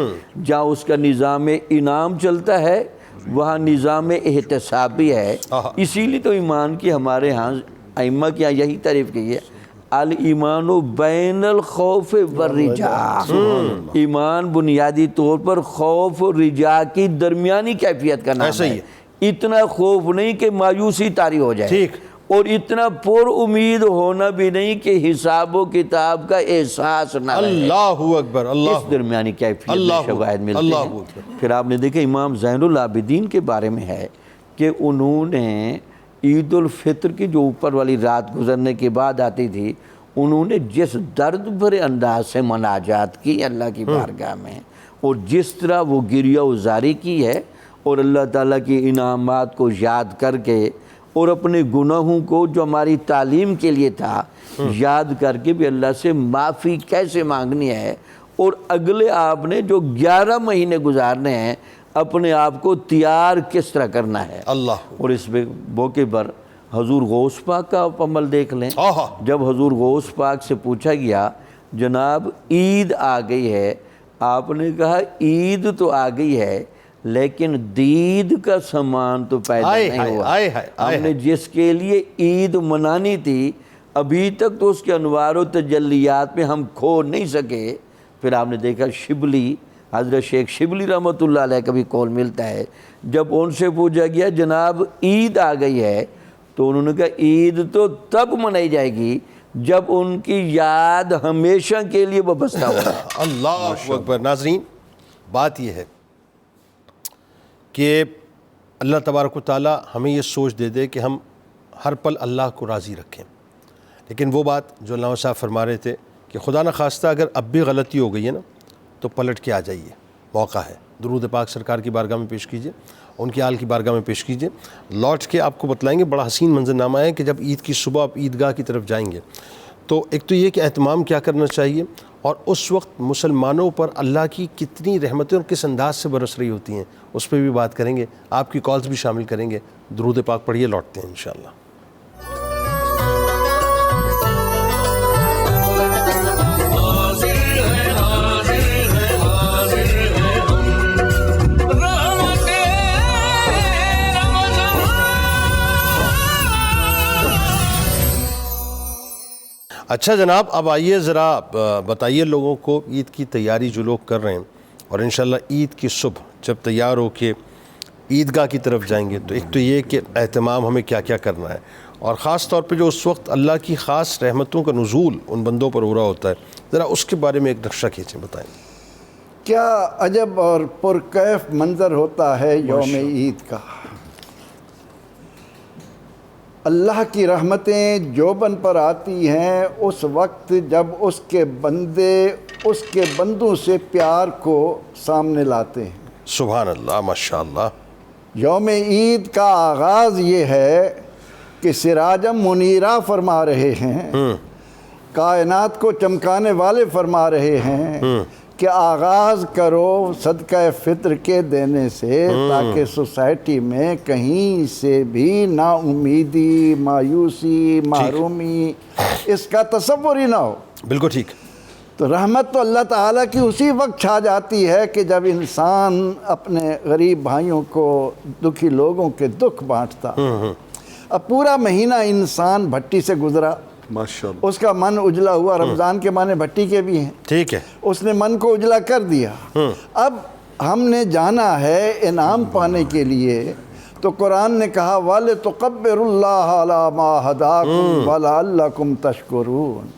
جہاں اس کا نظام انعام چلتا ہے وہاں نظام احتساب بھی ہے. اسی لیے تو ایمان کی ہمارے ہاں ائمہ کی یہی تعریف کی ہے, الایمان بین الخوف والرجاء. ایمان بنیادی طور پر خوف اور رجاء کی درمیانی کیفیت کا نام ہے. اتنا خوف نہیں کہ مایوسی طاری ہو جائے, اور اتنا پر امید ہونا بھی نہیں کہ حساب و کتاب کا احساس نہ رہے. اللہ اکبر. اس درمیانی کیفیت میں شواہد ملتے ہیں. پھر آپ نے دیکھا امام زین العابدین کے بارے میں ہے کہ انہوں نے عید الفطر کی جو اوپر والی رات گزرنے کے بعد آتی تھی, انہوں نے جس درد بھرے انداز سے مناجات کی اللہ کی بارگاہ میں, اور جس طرح وہ گریہ وزاری کی ہے, اور اللہ تعالیٰ کی انعامات کو یاد کر کے اور اپنے گناہوں کو جو ہماری تعلیم کے لیے تھا یاد کر کے بھی اللہ سے معافی کیسے مانگنی ہے, اور اگلے آپ نے جو 11 مہینے گزارنے ہیں اپنے آپ کو تیار کس طرح کرنا ہے. اللہ. اور اس موقع پر حضور غوث پاک کا آپ عمل دیکھ لیں. جب حضور غوث پاک سے پوچھا گیا جناب عید آ گئی ہے, آپ نے کہا عید تو آ گئی ہے لیکن دید کا سامان تو پیدا نہیں ہوا. ہم نے جس کے لیے عید منانی تھی ابھی تک تو اس کے انوار و تجلیات میں ہم کھو نہیں سکے. پھر آپ نے دیکھا شبلی, حضرت شیخ شبلی رحمۃ اللہ علیہ کا بھی قول ملتا ہے, جب ان سے پوچھا گیا جناب عید آ گئی ہے تو انہوں نے کہا عید تو تب منائی جائے گی جب ان کی یاد ہمیشہ کے لیے وابستہ ہوگا. اللہ اکبر. ناظرین, بات یہ ہے کہ اللہ تبارک و تعالیٰ ہمیں یہ سوچ دے دے کہ ہم ہر پل اللہ کو راضی رکھیں. لیکن وہ بات جو علامہ صاحب فرما رہے تھے کہ خدا نخواستہ اگر اب بھی غلطی ہو گئی ہے نا تو پلٹ کے آ جائیے, موقع ہے. درود پاک سرکار کی بارگاہ میں پیش کیجئے, ان کی آل کی بارگاہ میں پیش کیجئے. لوٹ کے آپ کو بتلائیں گے, بڑا حسین منظرنامہ ہے کہ جب عید کی صبح آپ عیدگاہ کی طرف جائیں گے تو ایک تو یہ کہ اہتمام کیا کرنا چاہیے, اور اس وقت مسلمانوں پر اللہ کی کتنی رحمتیں اور کس انداز سے برس رہی ہوتی ہیں اس پہ بھی بات کریں گے. آپ کی کالز بھی شامل کریں گے. درود پاک پڑھیے, لوٹتے ہیں انشاءاللہ. اچھا جناب, اب آئیے ذرا بتائیے لوگوں کو عید کی تیاری جو لوگ کر رہے ہیں, اور انشاءاللہ عید کی صبح جب تیار ہو کے عیدگاہ کی طرف جائیں گے تو ایک تو یہ کہ اہتمام ہمیں کیا کیا کرنا ہے, اور خاص طور پہ جو اس وقت اللہ کی خاص رحمتوں کا نزول ان بندوں پر ہو رہا ہوتا ہے, ذرا اس کے بارے میں ایک نقشہ کھینچیں, بتائیں. کیا عجب اور پرکیف منظر ہوتا ہے یوم عید کا. اللہ کی رحمتیں جوبن پر آتی ہیں اس وقت جب اس کے بندے اس کے بندوں سے پیار کو سامنے لاتے ہیں. سبحان اللہ, ماشاءاللہ. یوم عید کا آغاز یہ ہے کہ سراجم منیرہ فرما رہے ہیں, کائنات کو چمکانے والے فرما رہے ہیں کہ آغاز کرو صدقہ فطر کے دینے سے, تاکہ سوسائٹی میں کہیں سے بھی نا امیدی, مایوسی, محرومی اس کا تصور ہی نہ ہو. بالکل ٹھیک. تو رحمت تو اللہ تعالیٰ کی اسی وقت چھا جاتی ہے کہ جب انسان اپنے غریب بھائیوں کو, دکھی لوگوں کے دکھ بانٹتا. اب پورا مہینہ انسان بھٹی سے گزرا, ماشاءاللہ, اس کا من اجلا ہوا. رمضان کے معنی بھٹی کے بھی ہیں, ٹھیک ہے, اس نے من کو اجلا کر دیا. اب ہم نے جانا ہے انعام پانے کے لیے, تو قرآن نے کہا وَلِتُقَبِّرُ اللَّهَ عَلَى مَا هَدَاكُمْ وَلَعَلَّكُمْ تَشْكُرُونَ.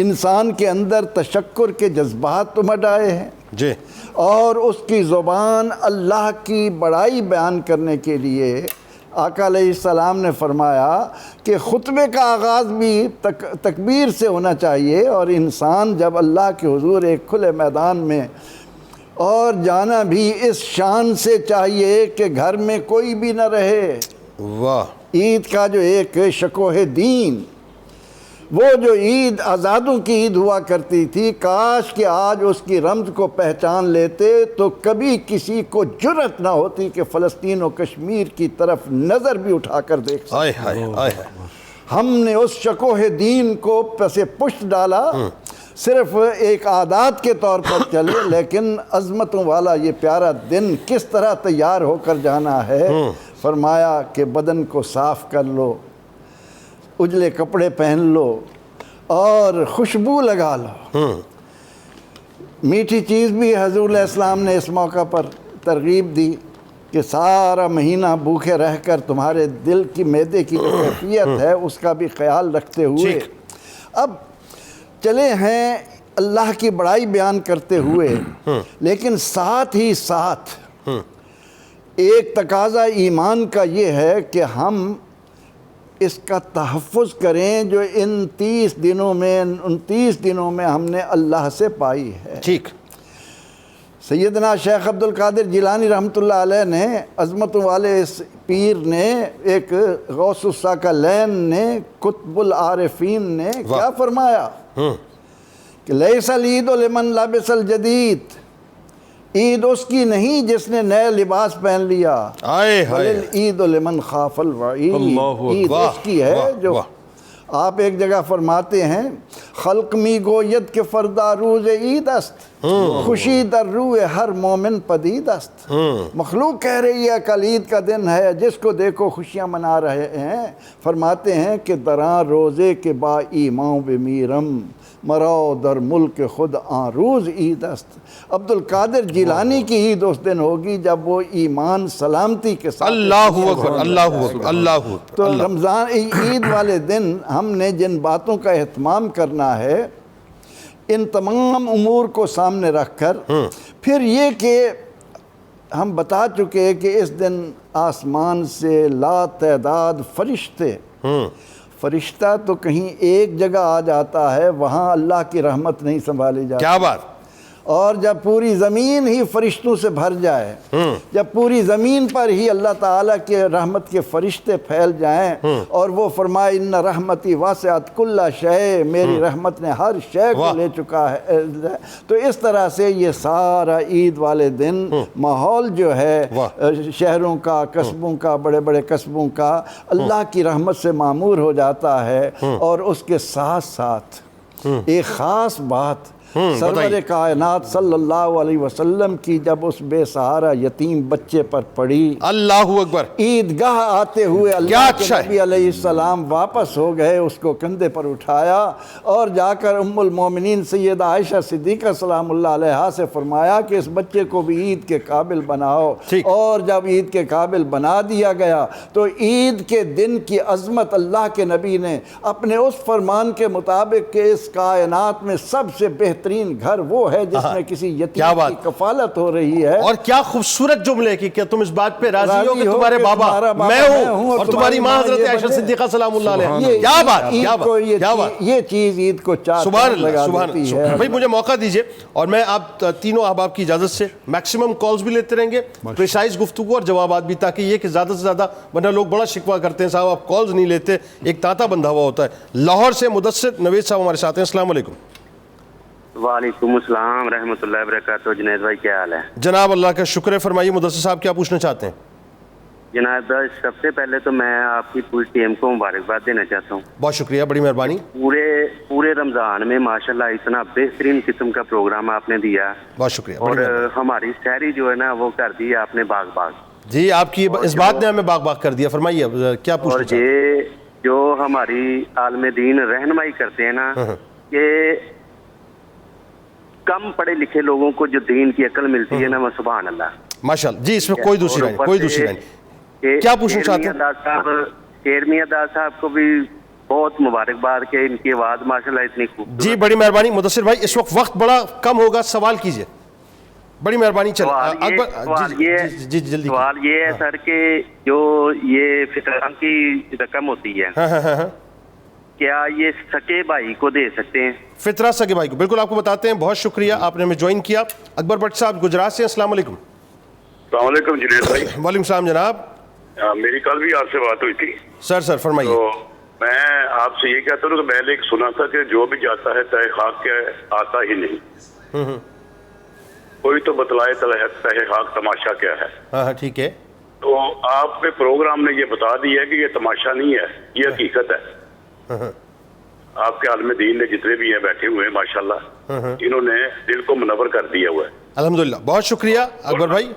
انسان کے اندر تشکر کے جذبات امڈ آئے ہیں جی, اور اس کی زبان اللہ کی بڑائی بیان کرنے کے لیے آقا علیہ السلام نے فرمایا کہ خطبے کا آغاز بھی تکبیر سے ہونا چاہیے، اور انسان جب اللہ کے حضور ایک کھلے میدان میں اور جانا بھی اس شان سے چاہیے کہ گھر میں کوئی بھی نہ رہے۔ واہ، عید کا جو ایک شکوہ دین، وہ جو عید آزادوں کی عید ہوا کرتی تھی، کاش کہ آج اس کی رمز کو پہچان لیتے تو کبھی کسی کو جرأت نہ ہوتی کہ فلسطین و کشمیر کی طرف نظر بھی اٹھا کر دیکھ سکتے۔ آئے ہائے آئے ہائے، ہم نے اس شکوہ دین کو پس پشت ڈالا، صرف ایک عادات کے طور پر چلے، لیکن عظمتوں والا یہ پیارا دن کس طرح تیار ہو کر جانا ہے۔ فرمایا کہ بدن کو صاف کر لو، اجلے کپڑے پہن لو اور خوشبو لگا لو۔ میٹھی چیز بھی حضور علیہ السلام نے اس موقع پر ترغیب دی کہ سارا مہینہ بھوکے رہ کر تمہارے دل کی معدے کی جو کیفیت ہے اس کا بھی خیال رکھتے ہوئے اب چلے ہیں اللہ کی بڑائی بیان کرتے ہوئے، لیکن ساتھ ہی ساتھ ایک تقاضا ایمان کا یہ ہے کہ ہم اس کا تحفظ کریں جو ان 29 دنوں میں ہم نے اللہ سے پائی ہے۔ ٹھیک، سیدنا شیخ عبد القادر جیلانی رحمۃ اللہ علیہ نے، عظمتوں والے اس پیر نے، ایک غوث الثقلین نے، قطب العارفین نے کیا فرمایا کہ لیس العید لمن لبس الجدید، عید اس کی نہیں جس نے نئے لباس پہن لیا، عید لمن خاف الوعید، عید اس کی ہے جو آپ ایک جگہ فرماتے ہیں خلق می گوید کہ فردا روز عید است، خوشی در روح ہر مومن پدید است۔ مخلوق کہہ رہی ہے کل عید کا دن ہے، جس کو دیکھو خوشیاں منا رہے ہیں۔ فرماتے ہیں کہ دراں روزے کے با ایمان بمیرم، مراؤ در ملک خود آن روز عید است۔ عبد القادر جیلانی کی عید اس دن ہوگی جب وہ ایمان سلامتی کے ساتھ، اللہ اکبر اللہ اکبر اللہ اکبر۔ تو رمضان عید والے دن ہم نے جن باتوں کا اہتمام کرنا ہے، ان تمام امور کو سامنے رکھ کر، پھر یہ کہ ہم بتا چکے کہ اس دن آسمان سے لا تعداد فرشتہ تو کہیں ایک جگہ آ جاتا ہے، وہاں اللہ کی رحمت نہیں سنبھالی جاتی۔ کیا بات! اور جب پوری زمین ہی فرشتوں سے بھر جائے، جب پوری زمین پر ہی اللہ تعالیٰ کے رحمت کے فرشتے پھیل جائیں، اور وہ فرمائے ان رحمتی واسعت کل شے، میری رحمت نے ہر شے کو لے چکا ہے، تو اس طرح سے یہ سارا عید والے دن ماحول جو ہے شہروں کا، قصبوں کا، بڑے بڑے قصبوں کا اللہ کی رحمت سے معمور ہو جاتا ہے۔ اور اس کے ساتھ ساتھ ایک خاص بات سرور کائنات صلی اللہ علیہ وسلم کی جب اس بے سہارا یتیم بچے پر پڑی، اللہ اکبر، عیدگاہ آتے ہوئے اللہ کے نبی علیہ السلام واپس ہو گئے، اس کو کندھے پر اٹھایا اور جا کر ام المومنین سیدہ عائشہ صدیقہ سلام اللہ علیہا سے فرمایا کہ اس بچے کو بھی عید کے قابل بناؤ۔ اور جب عید کے قابل بنا دیا گیا تو عید کے دن کی عظمت اللہ کے نبی نے اپنے اس فرمان کے مطابق کہ اس کائنات میں سب سے بہترین گھر وہ ہے جس میں کسی یتیم کی کفالت ہو رہی ہے۔ اور کیا خوبصورت جملے کی، کیا تم اس بات پہ راضی ہو کہ تمہارے بابا میں ہوں اور تمہاری ماں حضرت عائشہ صدیقہ سلام اللہ علیہ؟ کیا بات، کیا بات! یہ چیز عید کو چار لگا دیتی ہے۔ بھائی مجھے موقع دیجئے، اور میں آپ تینوں احباب کی اجازت سے میکسیمم کالز بھی لیتے رہیں گے، پریسائز گفتگو اور جوابات بھی، تاکہ یہ کہ زیادہ سے زیادہ، ورنہ لوگ بڑا شکوہ کرتے ہیں صاحب آپ کالز نہیں لیتے، ایک تانتا بندھا ہوا ہوتا ہے۔ لاہور سے مدثر نوید صاحب ہمارے ساتھ ہیں، السلام علیکم۔ وعلیکم السلام رحمۃ اللہ وبرکاتہ۔ جنید بھائی کیا حال ہے؟ جناب اللہ کا شکر ہے، فرمائیے مدثر صاحب کیا پوچھنا چاہتے ہیں؟ جناب بھائی سب سے پہلے تو میں آپ کی پوری ٹیم کو مبارکباد دینا چاہتا ہوں، بہت شکریہ، بڑی مہربانی۔ پورے رمضان میں ماشاءاللہ اتنا بہترین قسم کا پروگرام آپ نے دیا، بہت شکریہ، اور ہماری سحری جو ہے نا وہ کر دی آپ نے باغ باغ۔ جی آپ کی اس بات نے ہمیں باغ باغ کر دیا، فرمائیے کیا پوچھنا چاہتے ہیں؟ اور یہ جو ہماری عالم دین رہنمائی کرتے ہیں نا، کہ کم پڑھے لکھے لوگوں کو جو دین کی عقل ملتی ہے نا، وہ سبحان اللہ، ماشاءاللہ۔ جی اس میں کوئی دوسری رائے نہیں، کوئی دوسری رائے نہیں۔ کیا پوچھنا چاہتے ہیں؟ شیرمیاں داس صاحب کو بھی بہت مبارکباد کہ ان کی آواز ماشاءاللہ اتنی خوب۔ جی بڑی مہربانی۔ مدثر بھائی اس وقت بڑا کم ہوگا، سوال کیجئے۔ بڑی مہربانی. چلے سوال یہ ہے سر کہ جو یہ فطران کی رقم ہوتی ہے کیا یہ سکے بھائی کو دے سکتے ہیں؟ فطرہ سگے بھائی کو بالکل آپ کو بتاتے ہیں. بہت شکریہ آپ نے ہمیں جوائن کیا. اکبر بٹ صاحب گجرات سے. السلام علیکم. السلام علیکم جنید بھائی. وعلیکم السلام جناب. میری کل بھی آپ سے بات ہوئی تھی. سر فرمائیے. تو میں آپ سے یہ کہتا ہوں کہ میں نے ایک سنا تھا کہ جو بھی جاتا ہے تہ خاک کے آتا ہی نہیں. کوئی تو بتلائے تہ خاک تماشا کیا ہے. ہاں ٹھیک ہے. تو آپ کے پروگرام نے یہ بتا دی ہے کہ یہ تماشا نہیں ہے, یہ حقیقت ہے. آپ کے عالم دین نے جتنے بھی ہیں بیٹھے ہوئے ہیں ماشاءاللہ انہوں نے دل کو منور کر دیا ہوا ہے. الحمدللہ. بہت شکریہ اکبر بھائی,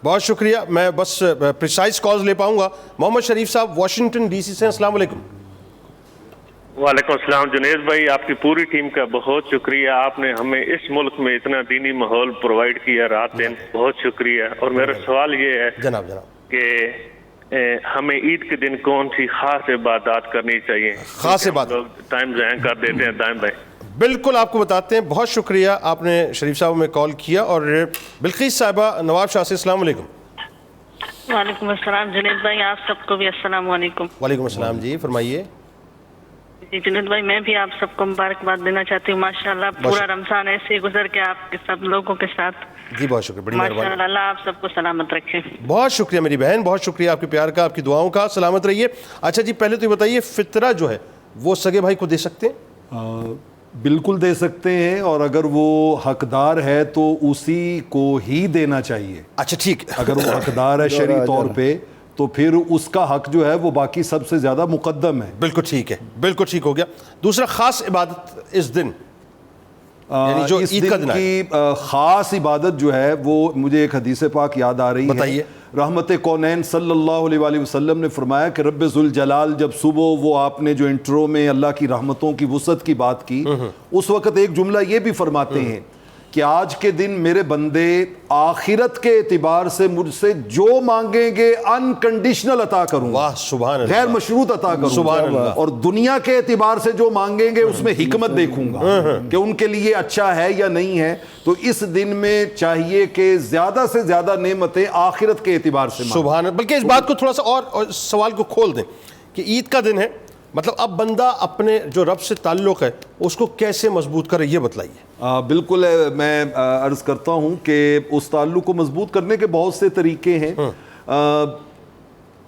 بہت شکریہ. میں بس پریسائز کالز لے پاؤں گا. محمد شریف صاحب واشنگٹن ڈی سی سے. السلام علیکم. وعلیکم السلام جنید بھائی, آپ کی پوری ٹیم کا بہت شکریہ. آپ نے ہمیں اس ملک میں اتنا دینی ماحول پرووائڈ کیا رات دن, بہت شکریہ. اور میرا سوال یہ ہے جناب کہ ہمیں عید کے دن کون سی خاص عبادات کرنی چاہیے؟ خاص عبادت لوگ ٹائم ضائع کر دیتے ہیں. دائم بھائی بالکل آپ کو بتاتے ہیں. بہت شکریہ آپ نے شریف صاحب میں کال کیا. اور بلقیس صاحبہ نواب شاہ سے. السلام علیکم. وعلیکم السلام جنید بھائی, آپ سب کو بھی السلام علیکم. وعلیکم السلام. جی فرمائیے. جی جنید بھائی, میں بھی آپ سب کو مبارکباد دینا چاہتی ہوں. ماشاءاللہ پورا رمضان ایسے ہی گزر کے آپ کے سب لوگوں کے ساتھ. جی بہت شکریہ, بڑی مہربانی. ماشاءاللہ اللہ آپ سب کو سلامت رکھے. بہت شکریہ میری بہن, بہت شکریہ آپ کے پیار کا, آپ کی دعاؤں کا. سلامت رہیے. اچھا جی, پہلے تو یہ بتائیے فطرہ جو ہے وہ سگے بھائی کو دے سکتے ہیں؟ بالکل دے سکتے ہیں, اور اگر وہ حقدار ہے تو اسی کو ہی دینا چاہیے. اچھا ٹھیک ہے. اگر وہ حقدار ہے شرعی طور پہ تو پھر اس کا حق جو ہے وہ باقی سب سے زیادہ مقدم ہے. بالکل ٹھیک ہے, بالکل ٹھیک ہو گیا. دوسرا خاص عبادت اس دن, یعنی جو اس عید کا دن دن کی خاص عبادت جو ہے وہ مجھے ایک حدیث پاک یاد آ رہی ہے. بتائیے. رحمت کونین صلی اللہ علیہ وآلہ وسلم نے فرمایا کہ رب ذوالجلال جب صبح وہ آپ نے جو انٹرو میں اللہ کی رحمتوں کی وسعت کی بات کی, اس وقت ایک جملہ یہ بھی فرماتے ہیں کہ آج کے دن میرے بندے آخرت کے اعتبار سے مجھ سے جو مانگیں گے انکنڈیشنل عطا کروں. واہ سبحان اللہ. غیر مشروط عطا کروں. سبحان اللہ. اور دنیا کے اعتبار سے جو مانگیں گے اس میں حکمت دیکھوں گا کہ ان کے لیے اچھا ہے یا نہیں ہے. تو اس دن میں چاہیے کہ زیادہ سے زیادہ نعمتیں آخرت کے اعتبار سے مانگیں. سبحان اللہ. بلکہ اس بات کو تھوڑا سا اور سوال کو کھول دیں کہ عید کا دن ہے, مطلب اب بندہ اپنے جو رب سے تعلق ہے اس کو کیسے مضبوط کرے, یہ بتلائیے. بالکل, میں عرض کرتا ہوں کہ اس تعلق کو مضبوط کرنے کے بہت سے طریقے ہیں.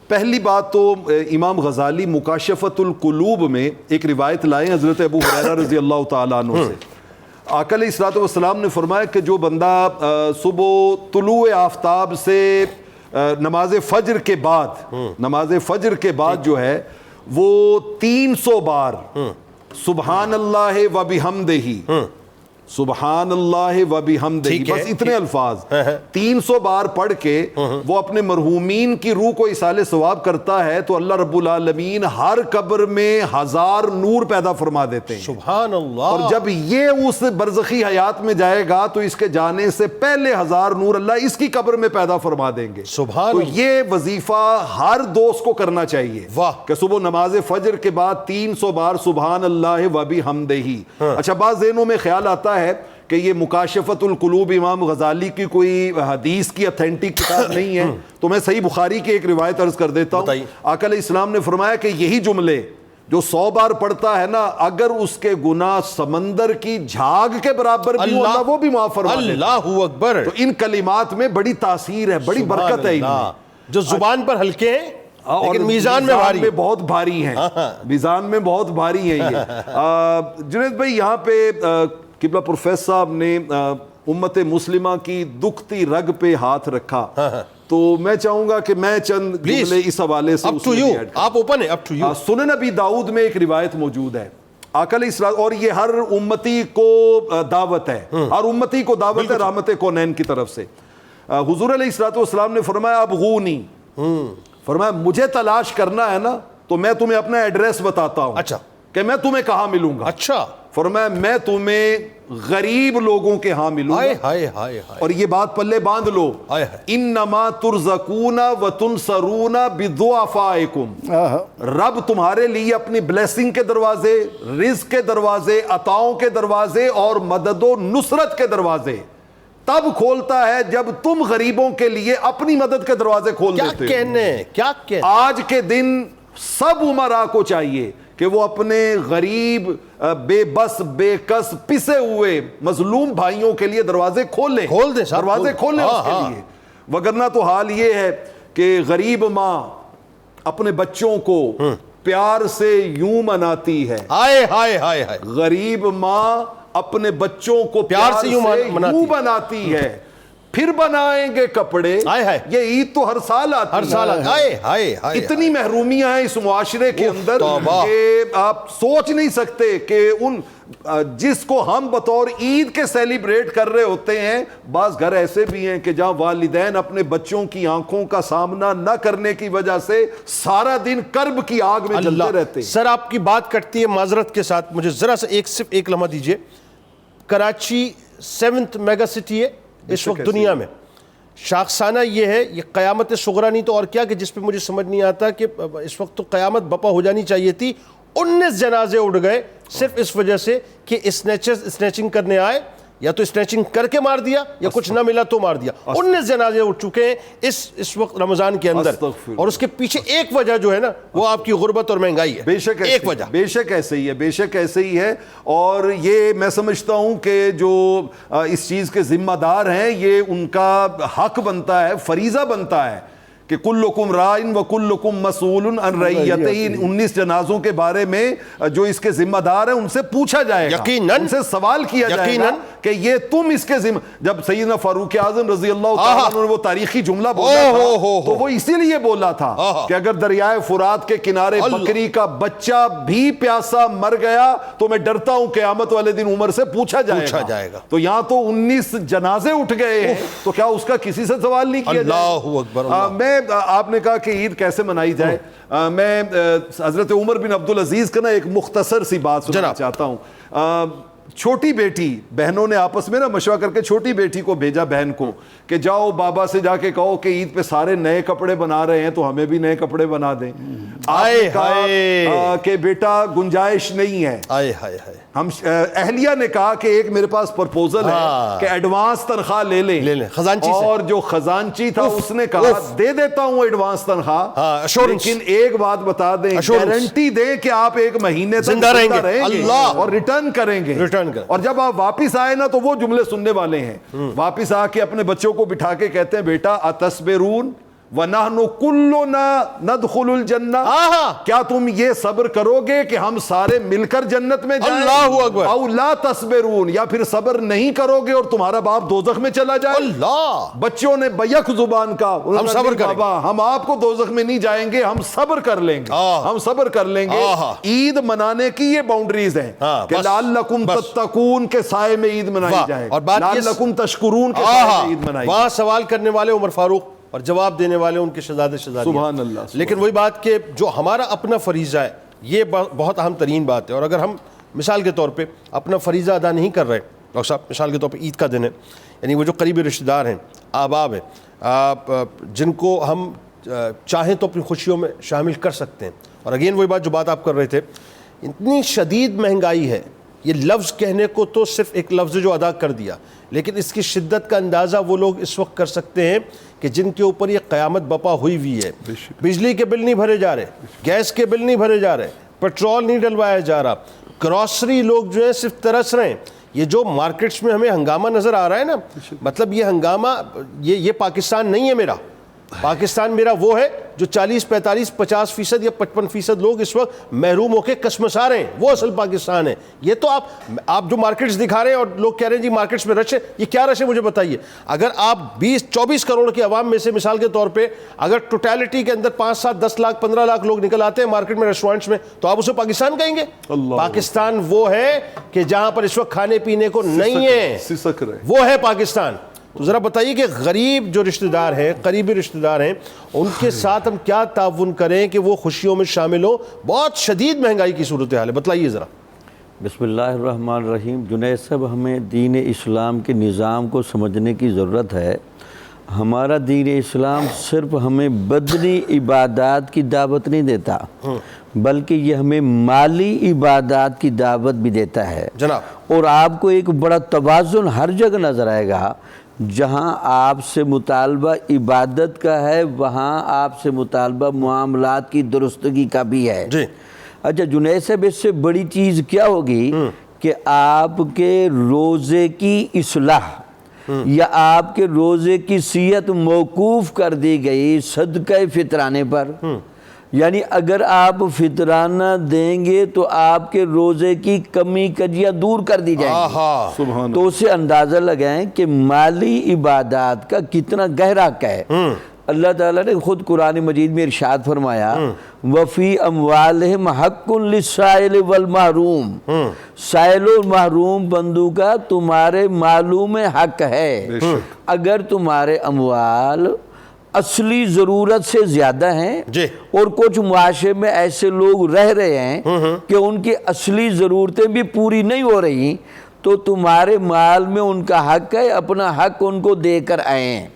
پہلی بات تو امام غزالی مکاشفۃ القلوب میں ایک روایت لائے حضرت ابو ہریرہ رضی اللہ تعالیٰ عنہ سے. آقا علیہ الصلوۃ والسلام نے فرمایا کہ جو بندہ صبح طلوع آفتاب سے نماز فجر کے بعد جو ہے وہ 300 بار سبحان اللہ و بحمدہ, سبحان اللہ و بحمدہ, بس اتنے الفاظ 300 بار پڑھ کے وہ اپنے مرحومین کی روح کو ایصال ثواب کرتا ہے تو اللہ رب العالمین ہر قبر میں 1000 نور پیدا فرما دیتے ہیں. سبحان اللہ. اور جب یہ اس برزخی حیات میں جائے گا تو اس کے جانے سے پہلے 1000 نور اللہ اس کی قبر میں پیدا فرما دیں گے. سبحان تو اللہ. یہ وظیفہ ہر دوست کو کرنا چاہیے. واہ. کہ صبح نماز فجر کے بعد 300 بار سبحان اللہ و بحمدہ. اچھا, بعض ذہنوں میں خیال آتا ہے کہ یہ مکاشفۃ القلوب امام غزالی کی کوئی حدیث کی اتھینٹک کتاب نہیں ہے, تو میں صحیح بخاری کی ایک روایت عرض کر دیتا ہوں. آقا علیہ السلام نے فرمایا کہ یہی جملے جو 100 بار پڑھتا ہے نا, اگر اس کے گناہ سمندر کی جھاگ کے برابر بھی ہو اللہ وہ بھی معاف فرما دیتا ہے. اللہ اکبر. تو ان کلمات میں بڑی تاثیر ہے, بڑی برکت ہے ان میں, جو زبان پر ہلکے ہیں اور لیکن میزان میں بہت بھاری ہیں. میزان میں بہت بھاری ہیں یہ. جنید بھائی, یہاں پہ قبلہ پروفیسر صاحب نے امت مسلمہ کی دکھتی رگ پہ ہاتھ رکھا, تو میں چاہوں گا کہ میں چند جملے اس حوالے سے آپ اوپن ہیں. Up to you. سنن ابی داؤد میں ایک روایت موجود ہے آقا علیہ السلام, اور یہ ہر امتی کو دعوت ہے, ہر امتی کو دعوت ہے رحمت کونین کی طرف سے. حضور علیہ الصلوۃ والسلام نے فرمایا ابغونی, فرمایا مجھے تلاش کرنا ہے نا تو میں تمہیں اپنا ایڈریس بتاتا ہوں. اچھا, کہ میں تمہیں کہاں ملوں گا. اچھا, فرمایا میں تمہیں غریب لوگوں کے ہاں ملوں گا. اور یہ بات پلے باندھ لو, انما ترزقون وتنصرون بضعفائکم, رب تمہارے لیے اپنی بلیسنگ کے دروازے, رزق کے دروازے, عطاؤں کے دروازے اور مدد و نصرت کے دروازے تب کھولتا ہے جب تم غریبوں کے لیے اپنی مدد کے دروازے کھول دیتے ہو. کیا کہنے کیا کہنے. آج کے دن سب عمراء کو چاہیے کہ وہ اپنے غریب، بے بس، بے کس، پسے ہوئے مظلوم بھائیوں کے لیے دروازے کھول لیں، دروازے کھولیں اس کے لیے. وگرنہ تو حال یہ ہے کہ غریب ماں اپنے بچوں کو پیار سے یوں مناتی ہے. ہائے ہائے ہائے ہائے. غریب ماں اپنے بچوں کو پیار سے یوں بناتی ہے. پھر بنائیں گے کپڑے. یہ عید تو ہر سال آتی ہے. اتنی محرومیاں ہیں اس معاشرے کے اندر کہ آپ سوچ نہیں سکتے کہ ان جس کو ہم بطور عید کے سیلیبریٹ کر رہے ہوتے ہیں، بعض گھر ایسے بھی ہیں کہ جہاں والدین اپنے بچوں کی آنکھوں کا سامنا نہ کرنے کی وجہ سے سارا دن کرب کی آگ میں جلتے رہتے ہیں. سر آپ کی بات کٹتی ہے، معذرت کے ساتھ مجھے ذرا سا صرف ایک لمحہ دیجئے. کراچی 7th میگا سٹی ہے اس وقت دنیا میں. شاخسانہ یہ ہے، یہ قیامت صغریٰ نہیں تو اور کیا، کہ جس پہ مجھے سمجھ نہیں آتا کہ اس وقت تو قیامت بپا ہو جانی چاہیے تھی. 19 جنازے اڑ گئے صرف اس وجہ سے کہ اسنیچنگ کرنے آئے، یا تو اسنیچنگ کر کے مار دیا یا کچھ نہ ملا تو مار دیا. 19 جنازے اٹھ چکے ہیں اس وقت رمضان کے اندر. اور اس کے پیچھے ایک وجہ جو ہے نا وہ آپ کی غربت اور مہنگائی ہے. بے شک ایک وجہ، بے شک ایسے ہی ہے، بے شک ایسے ہی ہے. اور یہ میں سمجھتا ہوں کہ جو اس چیز کے ذمہ دار ہیں یہ ان کا حق بنتا ہے، فریضہ بنتا ہے کہ کلکم رائن و کلکم مسئول عن رعیتہ. 19 جنازوں کے بارے میں جو اس کے ذمہ دار ہیں ان سے پوچھا جائے گا، ان سے سوال کیا جائے گا کہ یہ تم اس کے ذمہ. جب سیدنا فاروق اعظم رضی اللہ تعالیٰ عنہ نے وہ تاریخی جملہ بولا تھا تو وہ اسی لیے بولا تھا کہ اگر دریائے فرات کے کنارے بکری کا بچہ بھی پیاسا مر گیا تو میں ڈرتا ہوں قیامت والے دن عمر سے پوچھا جائے گا. تو یہاں تو 19 جنازے اٹھ گئے ہیں تو کیا اس کا کسی سے سوال نہیں کیا جائے؟ اللہ اکبر. میں آپ نے کہا کہ عید کیسے منائی جائے، میں حضرت عمر بن عبدالعزیز کا نا ایک مختصر سی بات سننا چاہتا ہوں. چھوٹی بیٹی، بہنوں نے آپس میں نا مشورہ کر کے چھوٹی بیٹی کو بھیجا بہن کو کہ جاؤ بابا سے جا کے کہو کہ عید پہ سارے نئے کپڑے بنا رہے ہیں تو ہمیں بھی نئے کپڑے بنا دیں. کہ بیٹا گنجائش نہیں ہے. ہم اہلیہ نے کہا کہ ایک میرے پاس پرپوزل ہے کہ ایڈوانس تنخواہ لے لیں خزانچی سے. اور جو خزانچی تھا اس نے کہا دے دیتا ہوں ایڈوانس تنخواہ، لیکن ایک بات بتا دیں، گارنٹی دیں کہ آپ ایک مہینے تک زندہ رہیں گے اور ریٹرن کریں گے. اور جب آپ واپس آئے نا تو وہ جملے سننے والے ہیں. واپس آ کے اپنے بچوں کو بٹھا کے کہتے ہیں بیٹا اتصبرون وَنَحْنُ كُلُّنَا نَدْخُلُ الْجَنَّةَ، کیا تم یہ صبر کرو گے کہ ہم سارے مل کر جنت میں جائیں؟ اللہ اکبر. او لا تصبرون، یا پھر صبر نہیں کرو گے اور تمہارا باپ دوزخ میں چلا جائے. اللہ. بچوں نے بیک زبان کا ہم صبر کریں گے، ہم آپ کو دوزخ میں نہیں جائیں گے، ہم صبر کر لیں گے، ہم صبر کر لیں گے. عید منانے کی یہ باؤنڈریز ہیں کہ لعلکم تتقون کے سائے میں عید منائی جائے، لعلکم تشکرون کے سائے میں عید منائی. وہاں سوال کرنے والے عمر فاروق اور جواب دینے والے ان کے شہزادے شہزادی. سبحان اللہ. لیکن وہی بات کہ جو ہمارا اپنا فریضہ ہے یہ بہت اہم ترین بات ہے. اور اگر ہم مثال کے طور پہ اپنا فریضہ ادا نہیں کر رہے، ڈاکٹر صاحب مثال کے طور پہ عید کا دن ہے، یعنی وہ جو قریبی رشتہ دار ہیں، احباب ہیں، جن کو ہم چاہیں تو اپنی خوشیوں میں شامل کر سکتے ہیں. اور اگین وہی بات جو بات آپ کر رہے تھے، اتنی شدید مہنگائی ہے. یہ لفظ کہنے کو تو صرف ایک لفظ جو ادا کر دیا، لیکن اس کی شدت کا اندازہ وہ لوگ اس وقت کر سکتے ہیں کہ جن کے اوپر یہ قیامت بپا ہوئی ہوئی ہے. بجلی کے بل نہیں بھرے جا رہے، گیس کے بل نہیں بھرے جا رہے، پیٹرول نہیں ڈلوایا جا رہا، گروسری لوگ جو ہیں صرف ترس رہے ہیں. یہ جو مارکیٹس میں ہمیں ہنگامہ نظر آ رہا ہے نا، مطلب یہ ہنگامہ یہ پاکستان نہیں ہے میرا. پاکستان میرا وہ ہے جو 40 45 50% یا 55% لوگ اس وقت محروم ہو کے کشمسا رہے ہیں، وہ اصل پاکستان ہے. یہ تو آپ جو مارکیٹس دکھا رہے ہیں اور لوگ کہہ رہے ہیں جی مارکیٹس میں رش ہے، یہ کیا رش ہے مجھے بتائیے. اگر آپ 20-24 کروڑ کی عوام میں سے مثال کے طور پہ اگر ٹوٹیلٹی کے اندر 5-7-10 لاکھ 15 لاکھ لوگ نکل آتے ہیں مارکیٹ میں، ریسٹورینٹس میں، تو آپ اسے پاکستان کہیں گے؟ پاکستان وہ ہے کہ جہاں پر اس وقت کھانے پینے کو نہیں ہے، وہ ہے پاکستان. تو ذرا بتائیے کہ غریب جو رشتہ دار ہیں، قریبی رشتہ دار ہیں، ان کے ساتھ ہم کیا تعاون کریں کہ وہ خوشیوں میں شامل ہوں؟ بہت شدید مہنگائی کی صورتحال ہے، بتلائیے ذرا. بسم اللہ الرحمن الرحیم. جنید صاحب، ہمیں دین اسلام کے نظام کو سمجھنے کی ضرورت ہے. ہمارا دین اسلام صرف ہمیں بدنی عبادات کی دعوت نہیں دیتا، بلکہ یہ ہمیں مالی عبادات کی دعوت بھی دیتا ہے. جناب، اور آپ کو ایک بڑا توازن ہر جگہ نظر آئے گا. جہاں آپ سے مطالبہ عبادت کا ہے وہاں آپ سے مطالبہ معاملات کی درستگی کا بھی ہے. جی اچھا جنید صاحب، اس سے بڑی چیز کیا ہوگی کہ آپ کے روزے کی اصلاح یا آپ کے روزے کی صحت موقوف کر دی گئی صدقہ فطرانے پر. یعنی اگر آپ فطرانہ دیں گے تو آپ کے روزے کی کمی کجیاں دور کر دی جائیں گی. تو اسے اندازہ لگائیں کہ مالی عبادات کا کتنا گہرا حق ہے. اللہ تعالیٰ نے خود قرآن مجید میں ارشاد فرمایا وَفِي أَمْوَالِهِمْ حَقٌّ لِلسَّائِلِ وَالْمَحْرُومِ. سائل و محروم بندوں کا تمہارے مالوں میں حق ہے. اگر تمہارے اموال اصلی ضرورت سے زیادہ ہیں اور کچھ معاشرے میں ایسے لوگ رہ رہے ہیں کہ ان کی اصلی ضرورتیں بھی پوری نہیں ہو رہی، تو تمہارے مال میں ان کا حق ہے، اپنا حق ان کو دے کر آئیں.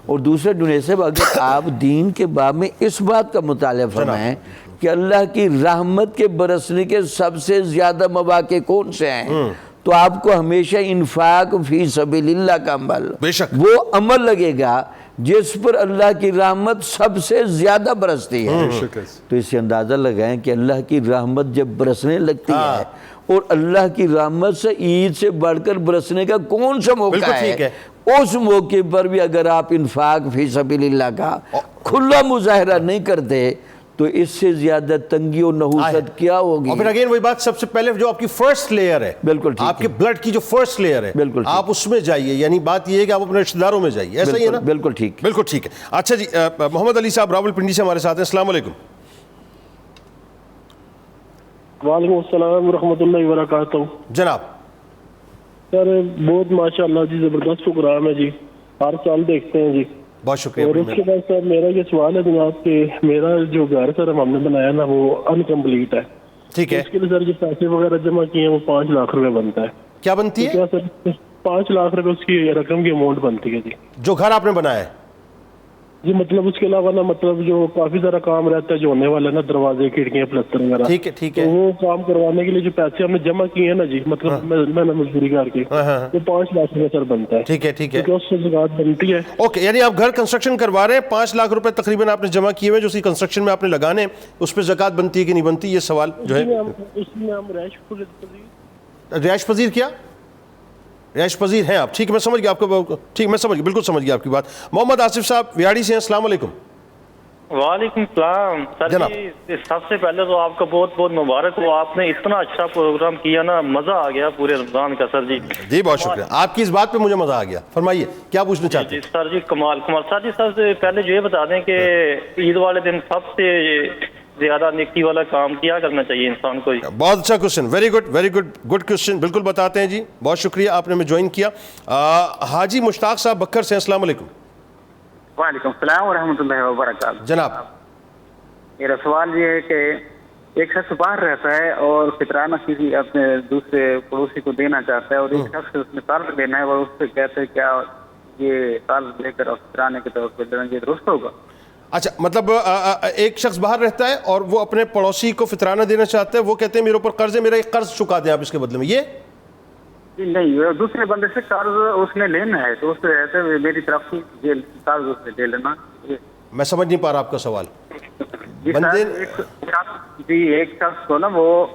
اور دوسرے جنید صاحب، اگر آپ دین کے باب میں اس بات کا مطالعہ فرمائیں کہ اللہ کی رحمت کے برسنے کے سب سے زیادہ مواقع کون سے ہیں، تو آپ کو ہمیشہ انفاق فی سبیل اللہ کا عمل، وہ عمل لگے گا جس پر اللہ کی رحمت سب سے زیادہ برستی ہے. تو اس سے اندازہ لگائیں کہ اللہ کی رحمت جب برسنے لگتی ہے، اور اللہ کی رحمت سے عید سے بڑھ کر برسنے کا کون سا موقع ہے، اس موقع پر بھی اگر آپ انفاق فی سبیل اللہ کا کھلا مظاہرہ نہیں کرتے تو اس سے زیادہ تنگی اور نحوست کیا ہوگی. اور پھر اگین وہی بات، سب سے پہلے جو آپ کی فرسٹ لیئر ہے، بالکل آپ کے بلڈ کی جو فرسٹ لیئر ہے، آپ اس میں جائیے. یعنی بات یہ ہے کہ آپ اپنے رشتہ داروں میں جائیے. ایسا ہی ہے نا؟ بالکل ٹھیک، بالکل ٹھیک ہے. اچھا جی، محمد علی صاحب راول پنڈی سے ہمارے ساتھ ہیں. السلام علیکم. وعلیکم السلام ورحمۃ اللہ وبرکاتہ. جناب سر بہت ماشاء اللہ جی، زبردست پروگرام ہے جی، ہر سال دیکھتے ہیں جی. بہت شکریہ. اور اس کے بعد سر میرا یہ سوال ہے جناب کہ میرا جو گھر سر ہم نے بنایا نا وہ انکمپلیٹ ہے. ٹھیک ہے. اس کے لیے سر جو پیسے وغیرہ جمع کیے ہیں وہ 5 لاکھ روپے بنتا ہے. کیا بنتی ہے؟ کیا سر 5 لاکھ روپے اس کی رقم کی اماؤنٹ بنتی ہے جی. جو گھر آپ نے بنایا ہے جی، مطلب اس کے علاوہ نا مطلب جو کافی سارا کام رہتا ہے جو ہونے والا ہے نا، دروازے کھڑکیاں پلستر وغیرہ، ٹھیک ہے ٹھیک ہے، تو وہ کام کروانے کے لیے جو پیسے ہم نے جمع کیے ہیں نا جی، مطلب میں نے مزدوری کر کے وہ 5 لاکھ روپے سر بنتا ہے. ٹھیک ہے ٹھیک ہے، اس سے زکوٰۃ بنتی ہے. اوکے. یعنی آپ گھر کنسٹرکشن کروا رہے ہیں، 5 لاکھ روپے تقریباً آپ نے جمع کیے ہوئے جو اسی کنسٹرکشن میں آپ نے لگانے، اس پہ زکوٰۃ بنتی ہے کہ نہیں بنتی، یہ سوال جو ہے. اس میں ہم رہائش پذیر کیا رہائش پذیر ہیں آپ. ٹھیک ہے، میں سمجھ گیا آپ کو. ٹھیک، میں سمجھ گیا، بالکل سمجھ گیا آپ کی بات. محمد آصف صاحب ویاڑی سے ہیں. السلام علیکم. وعلیکم السلام. سر جی، سب سے پہلے تو آپ کا بہت بہت مبارک ہو، آپ نے اتنا اچھا پروگرام کیا نا، مزہ آ گیا پورے رمضان کا. سر جی جی بہت شکریہ، آپ کی اس بات پہ مجھے مزہ آ گیا. فرمائیے کیا پوچھنا چاہتے ہیں. جی سر جی، کمال کمال. سر جی سب سے پہلے جو یہ بتا دیں کہ عید والے دن سب سے زیادہ نیکی والا کام کیا کرنا چاہیے انسان کو. بہت اچھا question, very good very good good question. بالکل بتاتے ہیں جی، بہت شکریہ آپ نے ہمیں جوائن کیا. حاجی مشتاق صاحب بکر سے. السلام علیکم. وعلیکم السلام ورحمۃ اللہ وبرکاتہ. جناب میرا سوال یہ ہے کہ ایک شخص باہر رہتا ہے اور فطرانہ کسی اپنے دوسرے پڑوسی کو دینا چاہتا ہے، اور ایک شخص اس میں قرض لینا ہے، اور اس سے کہتے ہیں کیا یہ قرض لے کر اور فطرانے کے طور پہ دینا یہ درست ہوگا؟ اچھا، مطلب ایک شخص باہر رہتا ہے اور وہ اپنے پڑوسی کو فطرانہ دینا چاہتا ہے، وہ کہتے ہیں میرے اوپر قرض ہے، میرا ایک قرض چکا دیں آپ اس کے بدلے میں. یہ نہیں، دوسرے بندے سے قرض اس نے لینا ہے تو اس سے کہتے ہیں میری طرف سے یہ قرض اس سے لے لینا. میں سمجھ نہیں پا رہا آپ کا سوال. جی ایک شخص کو نا وہ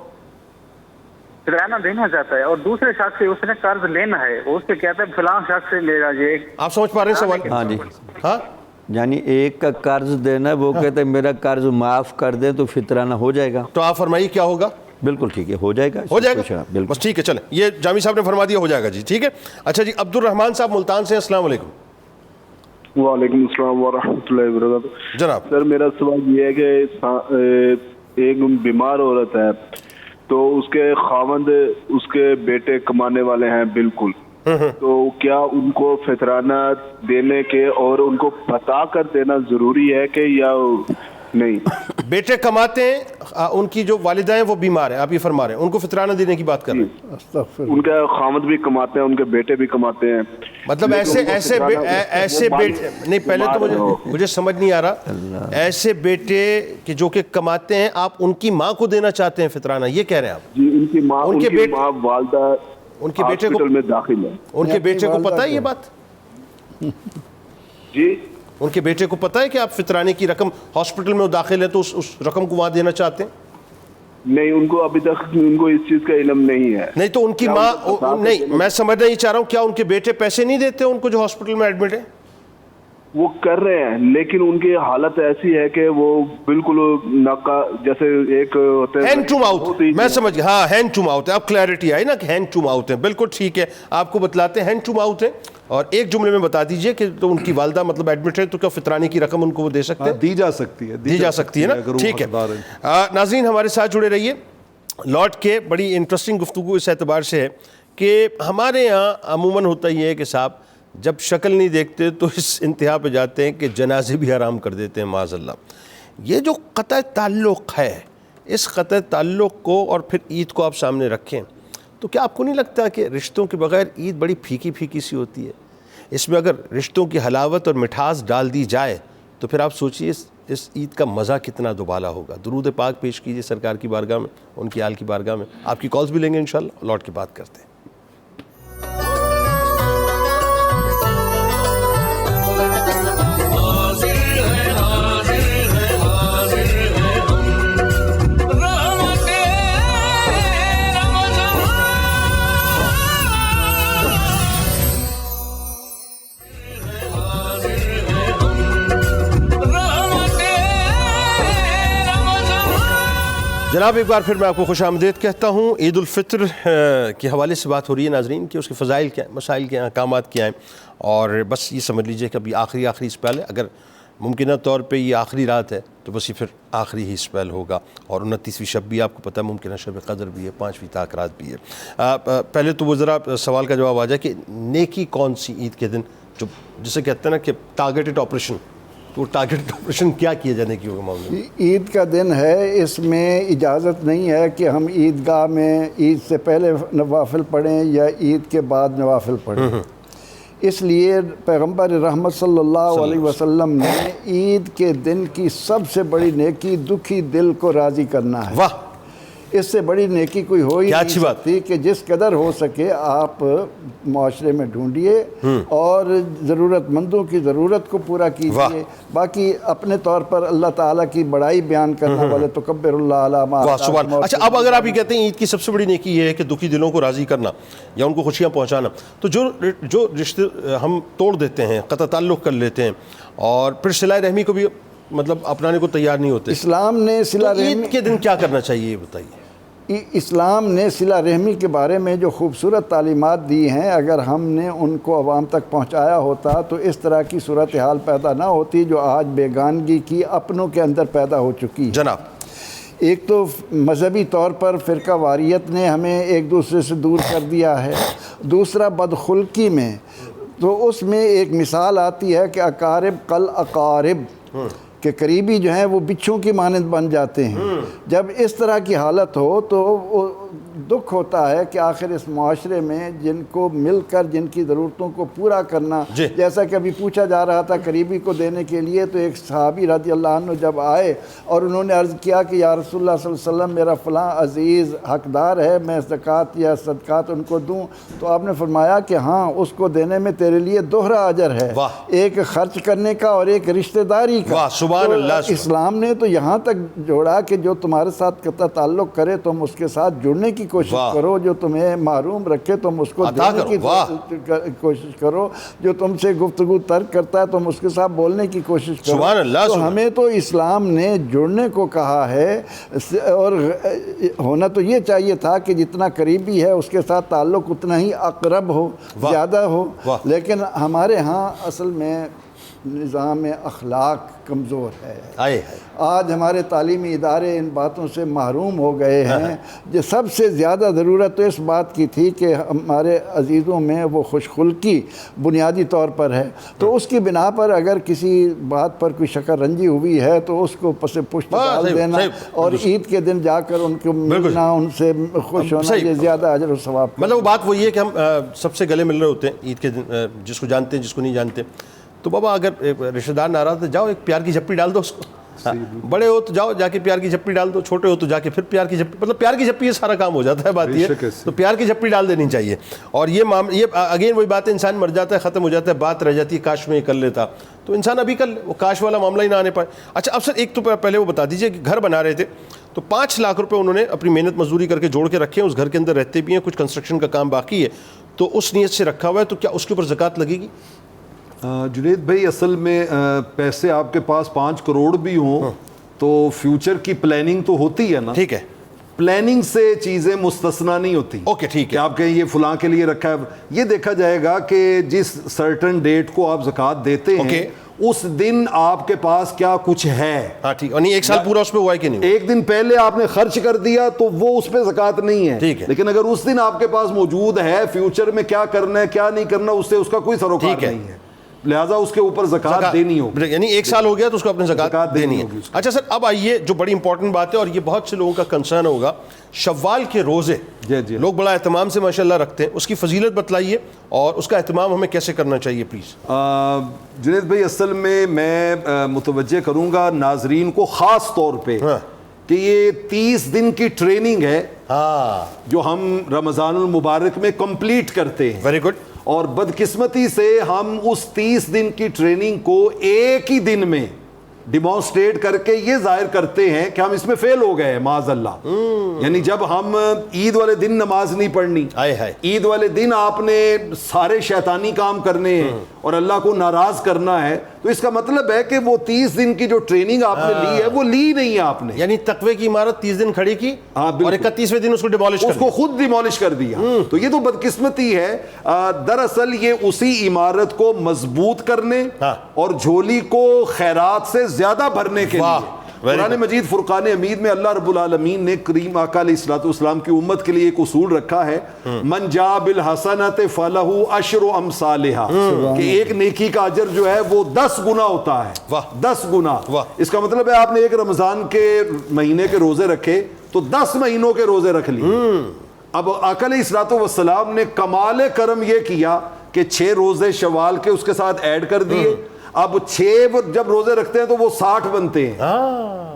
فطرانہ دینا چاہتا ہے اور دوسرے شخص سے اس نے قرض لینا ہے، اس سے کہتا ہے فلاں شخص سے لے جائیے. آپ سمجھ پا رہے ہیں سوال؟ ہاں جی. ہاں، یعنی ایک کا قرض دینا، وہ کہتے ہیں میرا قرض معاف کر دیں تو فطرانہ ہو جائے گا. تو آپ فرمائیے کیا ہوگا. بالکل ٹھیک ہے، ہو جائے گا. ہو جائے گا بس. ٹھیک ہے، چلیں، یہ جامی صاحب نے فرما دیا، ہو جائے گا جی. ٹھیک ہے. اچھا جی، عبد الرحمان صاحب ملتان سے. السلام علیکم. وعلیکم السلام ورحمۃ اللہ وبرکاتہ. جناب سر میرا سوال یہ ہے کہ ایک بیمار عورت ہے تو اس کے خاوند اس کے بیٹے کمانے والے ہیں بالکل، تو کیا ان کو فطرانہ دینے کے اور ان کو بتا کر دینا ضروری ہے کہ یا نہیں؟ بیٹے کماتے ہیں، ان کی جو والدہ ہیں وہ بیمار ہیں، آپ یہ فرما رہے ہیں ان کو فطرانہ دینے کی بات کر رہے ہیں. ان کے خاوند بھی کماتے ہیں، ان کے بیٹے بھی کماتے ہیں. مطلب ایسے بیٹے نہیں، پہلے تو مجھے سمجھ نہیں آ رہا. ایسے بیٹے کہ جو کہ کماتے ہیں، آپ ان کی ماں کو دینا چاہتے ہیں فطرانہ، یہ کہہ رہے ہیں آپ؟ جی، ان کی ماں والدہ ان کے بیٹے کو میں داخل ہے. ان کے بیٹے کو پتہ ہے یہ بات؟ جی ان کے بیٹے کو پتہ ہے کہ آپ فطرانے کی رقم ہاسپٹل میں داخل ہے تو اس رقم کو وہاں دینا چاہتے ہیں؟ نہیں، ان کو ابھی تک ان کو اس چیز کا علم نہیں ہے. نہیں تو ان کی ماں نہیں، میں سمجھنا ہی چاہ رہا ہوں کیا ان کے بیٹے پیسے نہیں دیتے ان کو جو ہاسپٹل میں ایڈمٹ ہے؟ وہ کر رہے ہیں لیکن ان کی حالت ایسی ہے کہ وہ بالکل جیسے ایک ہوتے ہیں ہینڈ ٹو ماؤتھ. میں سمجھ گیا، ہاں ہینڈ ٹو ماؤتھ ہے. اب کلیئرٹی آئی نا کہ ہینڈ ٹو ماؤتھ ہے. بالکل ٹھیک ہے، آپ کو بتلاتے ہیں ہینڈ ٹو ماؤتھ ہے. اور ایک جملے میں بتا دیجئے کہ تو ان کی والدہ مطلب ایڈمٹ ہے تو کیا فطرانے کی رقم ان کو وہ دے سکتے ہیں؟ دی جا سکتی ہے، دی جا سکتی ہے نا. ٹھیک ہے ناظرین، ہمارے ساتھ جڑے رہیے. لوٹ کے بڑی انٹرسٹنگ گفتگو اس اعتبار سے ہے کہ ہمارے یہاں عموماً ہوتا یہ ہے کہ صاحب جب شکل نہیں دیکھتے تو اس انتہا پہ جاتے ہیں کہ جنازے بھی حرام کر دیتے ہیں معاذ اللہ. یہ جو قطع تعلق ہے، اس قطع تعلق کو اور پھر عید کو آپ سامنے رکھیں تو کیا آپ کو نہیں لگتا کہ رشتوں کے بغیر عید بڑی پھیکی پھیکی سی ہوتی ہے؟ اس میں اگر رشتوں کی حلاوت اور مٹھاس ڈال دی جائے تو پھر آپ سوچئے اس عید کا مزہ کتنا دوبالا ہوگا. درود پاک پیش کیجئے سرکار کی بارگاہ میں، ان کی آل کی بارگاہ میں. آپ کی کالز بھی لیں گے انشاءاللہ، لوٹ کے بات کرتے ہیں. جناب ایک بار پھر میں آپ کو خوش آمدید کہتا ہوں. عید الفطر کے حوالے سے بات ہو رہی ہے ناظرین کہ اس کے فضائل کیا ہیں، مسائل کیا ہیں، احکامات کیا ہیں. اور بس یہ سمجھ لیجئے کہ ابھی آخری اسپیل ہے. اگر ممکنہ طور پہ یہ آخری رات ہے تو بس یہ پھر آخری ہی اسپیل ہوگا. اور 29ویں شب بھی آپ کو پتہ ہے، ممکنہ شب قدر بھی ہے، 5ویں تاک رات بھی ہے. پہلے تو وہ ذرا سوال کا جواب آ جائے کہ نیکی کون سی عید کے دن جو جسے کہتے ہیں نا کہ ٹارگیٹڈ آپریشن، تو ٹارگیٹ آپریشن کیا کیا جانے کی ہوگا معاملے میں؟ عید کا دن ہے، اس میں اجازت نہیں ہے کہ ہم عیدگاہ میں عید سے پہلے نوافل پڑھیں یا عید کے بعد نوافل پڑھیں. اس لیے پیغمبر رحمت صلی اللہ علیہ وسلم نے عید کے دن کی سب سے بڑی نیکی دکھی دل کو راضی کرنا ہے. واہ، اس سے بڑی نیکی کوئی ہو ہی نہیں سکتی کہ جس قدر ہو سکے آپ معاشرے میں ڈھونڈیے اور ضرورت مندوں کی ضرورت کو پورا کیجیے. باقی اپنے طور پر اللہ تعالیٰ کی بڑائی بیان کرنے والے تکبر اللہ علی ما سبحان. اچھا اب اگر آپ یہ کہتے ہیں عید کی سب سے بڑی نیکی یہ ہے کہ دکھی دلوں کو راضی کرنا یا ان کو خوشیاں پہنچانا، تو جو رشتے ہم توڑ دیتے ہیں، قطع تعلق کر لیتے ہیں اور پھر صلہ رحمی کو بھی مطلب اپنانے کو تیار نہیں ہوتے، اسلام نے صلہ رحمی عید کے دن کیا کرنا چاہیے یہ بتائیے. اسلام نے صلہ رحمی کے بارے میں جو خوبصورت تعلیمات دی ہیں، اگر ہم نے ان کو عوام تک پہنچایا ہوتا تو اس طرح کی صورتحال پیدا نہ ہوتی جو آج بیگانگی کی اپنوں کے اندر پیدا ہو چکی ہے. جناب ایک تو مذہبی طور پر فرقہ واریت نے ہمیں ایک دوسرے سے دور کر دیا ہے. دوسرا بدخلقی میں تو اس میں ایک مثال آتی ہے کہ اقارب قل اقارب، کہ قریبی جو ہیں وہ بچھوں کی مانند بن جاتے ہیں. جب اس طرح کی حالت ہو تو دکھ ہوتا ہے کہ آخر اس معاشرے میں جن کو مل کر جن کی ضرورتوں کو پورا کرنا، جیسا کہ ابھی پوچھا جا رہا تھا قریبی کو دینے کے لیے، تو ایک صحابی رضی اللہ عنہ جب آئے اور انہوں نے عرض کیا کہ یا رسول اللہ صلی اللہ علیہ وسلم میرا فلاں عزیز حقدار ہے، میں زکوٰۃ یا صدقات ان کو دوں؟ تو آپ نے فرمایا کہ ہاں، اس کو دینے میں تیرے لیے دوہرا اجر ہے، ایک خرچ کرنے کا اور ایک رشتہ داری کا. اسلام نے تو یہاں تک جوڑا کہ جو تمہارے ساتھ قطع تعلق کرے تم اس کے ساتھ جڑنے کی کوشش کرو، جو تمہیں محروم رکھے تم اس کو دینے کی کوشش کرو، جو تم سے گفتگو ترک کرتا ہے تم اس کے ساتھ بولنے کی کوشش کرو. تو ہمیں تو اسلام نے جڑنے کو کہا ہے، اور ہونا تو یہ چاہیے تھا کہ جتنا قریبی ہے اس کے ساتھ تعلق اتنا ہی اقرب ہو، زیادہ ہو. لیکن ہمارے ہاں اصل میں نظام اخلاق کمزور ہے. آج ہمارے تعلیمی ادارے ان باتوں سے محروم ہو گئے ہیں. جو سب سے زیادہ ضرورت تو اس بات کی تھی کہ ہمارے عزیزوں میں وہ خوش خلقی بنیادی طور پر ہے، تو اس کی بنا پر اگر کسی بات پر کوئی شکر رنجی ہوئی ہے تو اس کو پس پشت ڈال دینا اور عید کے دن جا کر ان کو ملنا، ان سے خوش ہونا، یہ زیادہ اجر و ثواب. مطلب وہ بات وہی ہے کہ ہم سب سے گلے مل رہے ہوتے ہیں عید کے دن، جس کو جانتے ہیں جس کو نہیں جانتے. تو بابا اگر رشتہ دار ناراض ہے، جاؤ ایک پیار کی جھپی ڈال دو اس کو، بڑے ہو تو جاؤ جا کے پیار کی جھپی ڈال دو, چھوٹے ہو تو جا کے پھر پیار کی جھپی, مطلب پیار کی جھپی یہ سارا کام ہو جاتا ہے. بات یہ تو پیار کی جھپی ڈال دینی چاہیے. اور یہ اگین وہی بات ہے, انسان مر جاتا ہے, ختم ہو جاتا ہے, بات رہ جاتی ہے کاش میں یہ کر لیتا, تو انسان ابھی کر لے, وہ کاش والا معاملہ ہی نہ آنے پائے. اچھا اب سر ایک تو پہلے وہ بتا دیجیے کہ گھر بنا رہے تھے تو 5 لاکھ روپے انہوں نے اپنی محنت مزدوری کر کے جوڑ کے رکھے ہیں, اس گھر کے اندر رہتے بھی ہیں, کچھ کنسٹرکشن کا کام باقی ہے, تو اس نیت سے رکھا ہوا ہے, تو کیا اس کے اوپر زکوٰۃ لگے گی؟ جنید بھائی اصل میں پیسے آپ کے پاس 5 کروڑ بھی ہوں تو فیوچر کی پلاننگ تو ہوتی ہے نا. ٹھیک ہے, پلاننگ سے چیزیں مستثنا نہیں ہوتی. اوکے ٹھیک ہے, کہ آپ کہیں یہ فلاں کے لیے رکھا ہے, یہ دیکھا جائے گا کہ جس سرٹن ڈیٹ کو آپ زکوٰۃ دیتے ہیں اس دن آپ کے پاس کیا کچھ ہے. ہاں ٹھیک, اور نہیں ایک سال پورا اس پہ ہوا ہے کہ نہیں, ایک دن پہلے آپ نے خرچ کر دیا تو وہ اس پہ زکوٰۃ نہیں ہے. ٹھیک ہے, لیکن اگر اس دن آپ کے پاس موجود ہے فیوچر میں کیا کرنا ہے کیا نہیں کرنا, اس سے اس کا کوئی سروکار نہیں ہے, لہٰذا اس کے اوپر زکوٰۃ دینی ہوگی. یعنی ایک سال ہو گیا تو اس کو اپنے زکوٰۃ دینی ہے. اچھا سر اب آئیے جو بڑی امپورٹنٹ بات ہے, اور یہ بہت سے لوگوں کا کنسرن ہوگا, شوال کے روزے لوگ بڑا اہتمام سے ماشاءاللہ رکھتے ہیں, اس کی فضیلت بتلائیے اور اس کا اہتمام ہمیں کیسے کرنا چاہیے پلیز. جنید بھائی اصل میں متوجہ کروں گا ناظرین کو خاص طور پہ کہ یہ 30 دن کی ٹریننگ ہے جو ہم رمضان المبارک میں کمپلیٹ کرتے ہیں. Very good. اور بدقسمتی سے ہم اس 30 دن کی ٹریننگ کو ایک ہی دن میں ڈیمانسٹریٹ کر کے یہ ظاہر کرتے ہیں کہ ہم اس میں فیل ہو گئے ہیں معاذ اللہ. یعنی جب ہم عید والے دن نماز نہیں پڑھنی, عید والے دن آپ نے سارے شیطانی کام کرنے ہیں اور اللہ کو ناراض کرنا ہے, تو اس کا مطلب ہے کہ وہ 30 دن کی جو ٹریننگ آپ نے لی ہے وہ لی نہیں ہے آپ نے. یعنی تقوی کی عمارت 30 دن کھڑی کی اور 31ویں دن اس کو ڈیمالش اس کو خود ڈیمالش کر دیا. تو یہ تو بدقسمتی ہے. دراصل یہ اسی عمارت کو مضبوط کرنے اور جھولی کو خیرات سے زیادہ بھرنے کے لیے قرآن مجید فرقان حمید میں اللہ رب العالمین نے کریم آقا علیہ الصلوۃ والسلام کی امت کے لیے ایک اصول رکھا ہے, من جاء بالحسنۃ فلہ عشر امثالھا, کہ ایک نیکی کا اجر جو ہے وہ 10 گنا ہوتا ہے. 10 گنا. اس کا مطلب ہے آپ نے ایک رمضان کے مہینے کے روزے رکھے تو 10 مہینوں کے روزے رکھ لیے. اب آقا علیہ الصلوۃ والسلام نے کمال کرم یہ کیا کہ 6 روزے شوال کے اس کے ساتھ ایڈ کر دیے. اب 6 جب روزے رکھتے ہیں تو وہ 60 بنتے ہیں,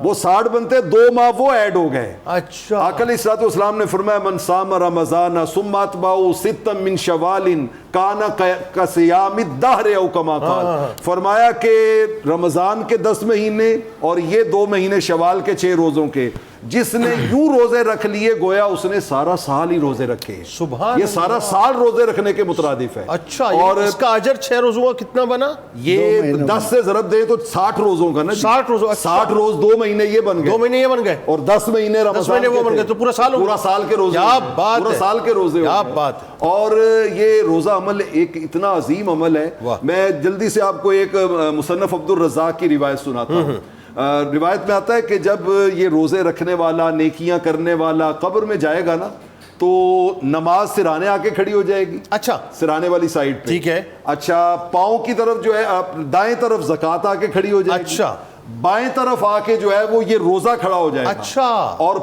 وہ 60 بنتے ہیں, 2 ماہ وہ ایڈ ہو گئے. اچھا. آقا علیہ الصلوۃ والسلام نے فرمایا من صام رمضان ثم اتبعه 6 من شوال کان کصیام الدہر او کما قال. فرمایا کہ رمضان کے 10 مہینے اور یہ 2 مہینے شوال کے 6 روزوں کے, جس نے یوں روزے رکھ لیے گویا اس نے سارا سال ہی روزے رکھے. سبحان, یہ سارا سال روزے رکھنے کے مترادف ہے. اچھا, اور اس کا اجر 6 روزوں کا کتنا بنا؟ یہ 10 سے ضرب دیں تو 60 روزوں کا نا. 60 روزوں, 60 روز 2 مہینے یہ بن گئے, 2 مہینے یہ بن گئے, اور 10 مہینے رمضان وہ بن گئے, تو پورا سال, پورا سال کے روزے. کیا بات, پورا سال کے روزے. کیا بات. اور یہ روزہ عمل ایک اتنا عظیم عمل ہے. میں جلدی سے آپ کو ایک مصنف عبد الرزاق کی روایت سناتا ہوں. روایت میں آتا ہے کہ جب یہ روزے رکھنے والا نیکیاں کرنے والا قبر میں جائے گا نا تو نماز سرانے آ کے کھڑی ہو جائے گی. اچھا, سرانے والی سائڈ پہ. ٹھیک ہے. اچھا, پاؤں کی طرف جو ہے دائیں طرف زکوٰۃ آ کے کھڑی ہو جائے گی. اچھا, بائیں طرف آ کے جو ہے وہ یہ روزہ کھڑا ہو جائے گا. اچھا, اور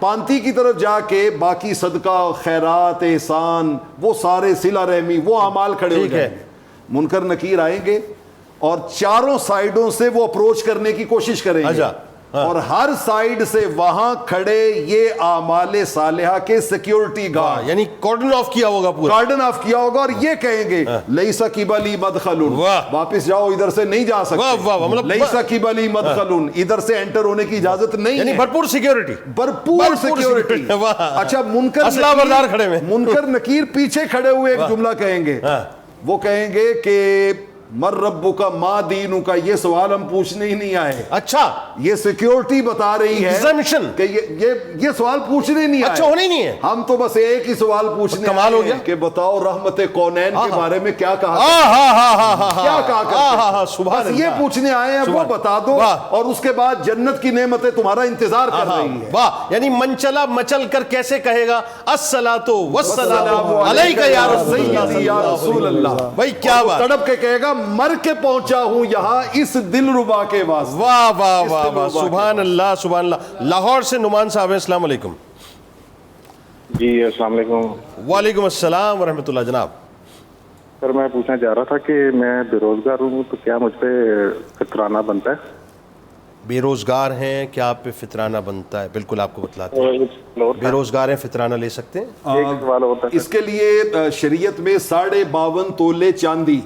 پانتی کی طرف جا کے باقی صدقہ خیرات احسان وہ سارے صلہ رحمی وہ اعمال کھڑے ہو جائیں گے. منکر نکیر آئیں گے اور چاروں سائیڈوں سے وہ اپروچ کرنے کی کوشش کریں گے, اور ہر سائیڈ سے وہاں کھڑے یہ اعمال صالحہ کے سیکیورٹی گارڈ, یعنی کارڈن آف کیا ہوگا, پورا کارڈن آف کیا ہوگا, اور یہ کہیں گے لیس قبلی مدخل, واپس جاؤ ادھر سے نہیں جا سکتے. لیس قبلی مدخل, ادھر سے انٹر ہونے کی اجازت نہیں, یعنی بھرپور سیکیورٹی, بھرپور سیکیورٹی. اچھا, منکر نکیر پیچھے کھڑے ہوئے ایک جملہ کہیں گے, وہ کہیں گے کہ مر ربک ما دینک, یہ سوال ہم پوچھنے ہی نہیں آئے. اچھا, یہ سیکیورٹی بتا رہی ہے کہ یہ سوال پوچھنے ہی نہیں آئے. اچھا, ہونے ہی نہیں ہے, ہم تو بس ایک ہی سوال پوچھنے کمال ہو گیا کہ بتاؤ رحمت کونین کے بارے میں کیا کہا, کیا کہا, بس یہ پوچھنے آئے ہیں, وہ بتا دو, اور اس کے بعد جنت کی نعمتیں تمہارا انتظار کر رہی ہیں. واہ, یعنی من چلا مچل کر کیسے کہے گا الصلاۃ والسلام علیک یا رسول اللہ. بھائی کیا بات, تڑپ کے کہے گا مر کے پہنچا ہوں یہاں اس دل ربا کے واسطے. واہ واہ واہ واہ, سبحان اللہ سبحان اللہ. لاہور سے نعمان صاحب ہیں, السلام علیکم. جی السلام علیکم. وعلیکم السلام ورحمۃ اللہ. جناب سر میں پوچھنا چاہ رہا تھا کہ میں بے روزگار ہوں تو کیا مجھ پہ فطرانہ بنتا ہے؟ بے روزگار ہیں, کیا آپ پہ فطرانہ بنتا ہے؟ بالکل آپ کو بتلاتے ہیں. بے روزگار ہیں, فطرانہ لے سکتے ہیں. اس کے لیے شریعت میں 52.5 تولے چاندی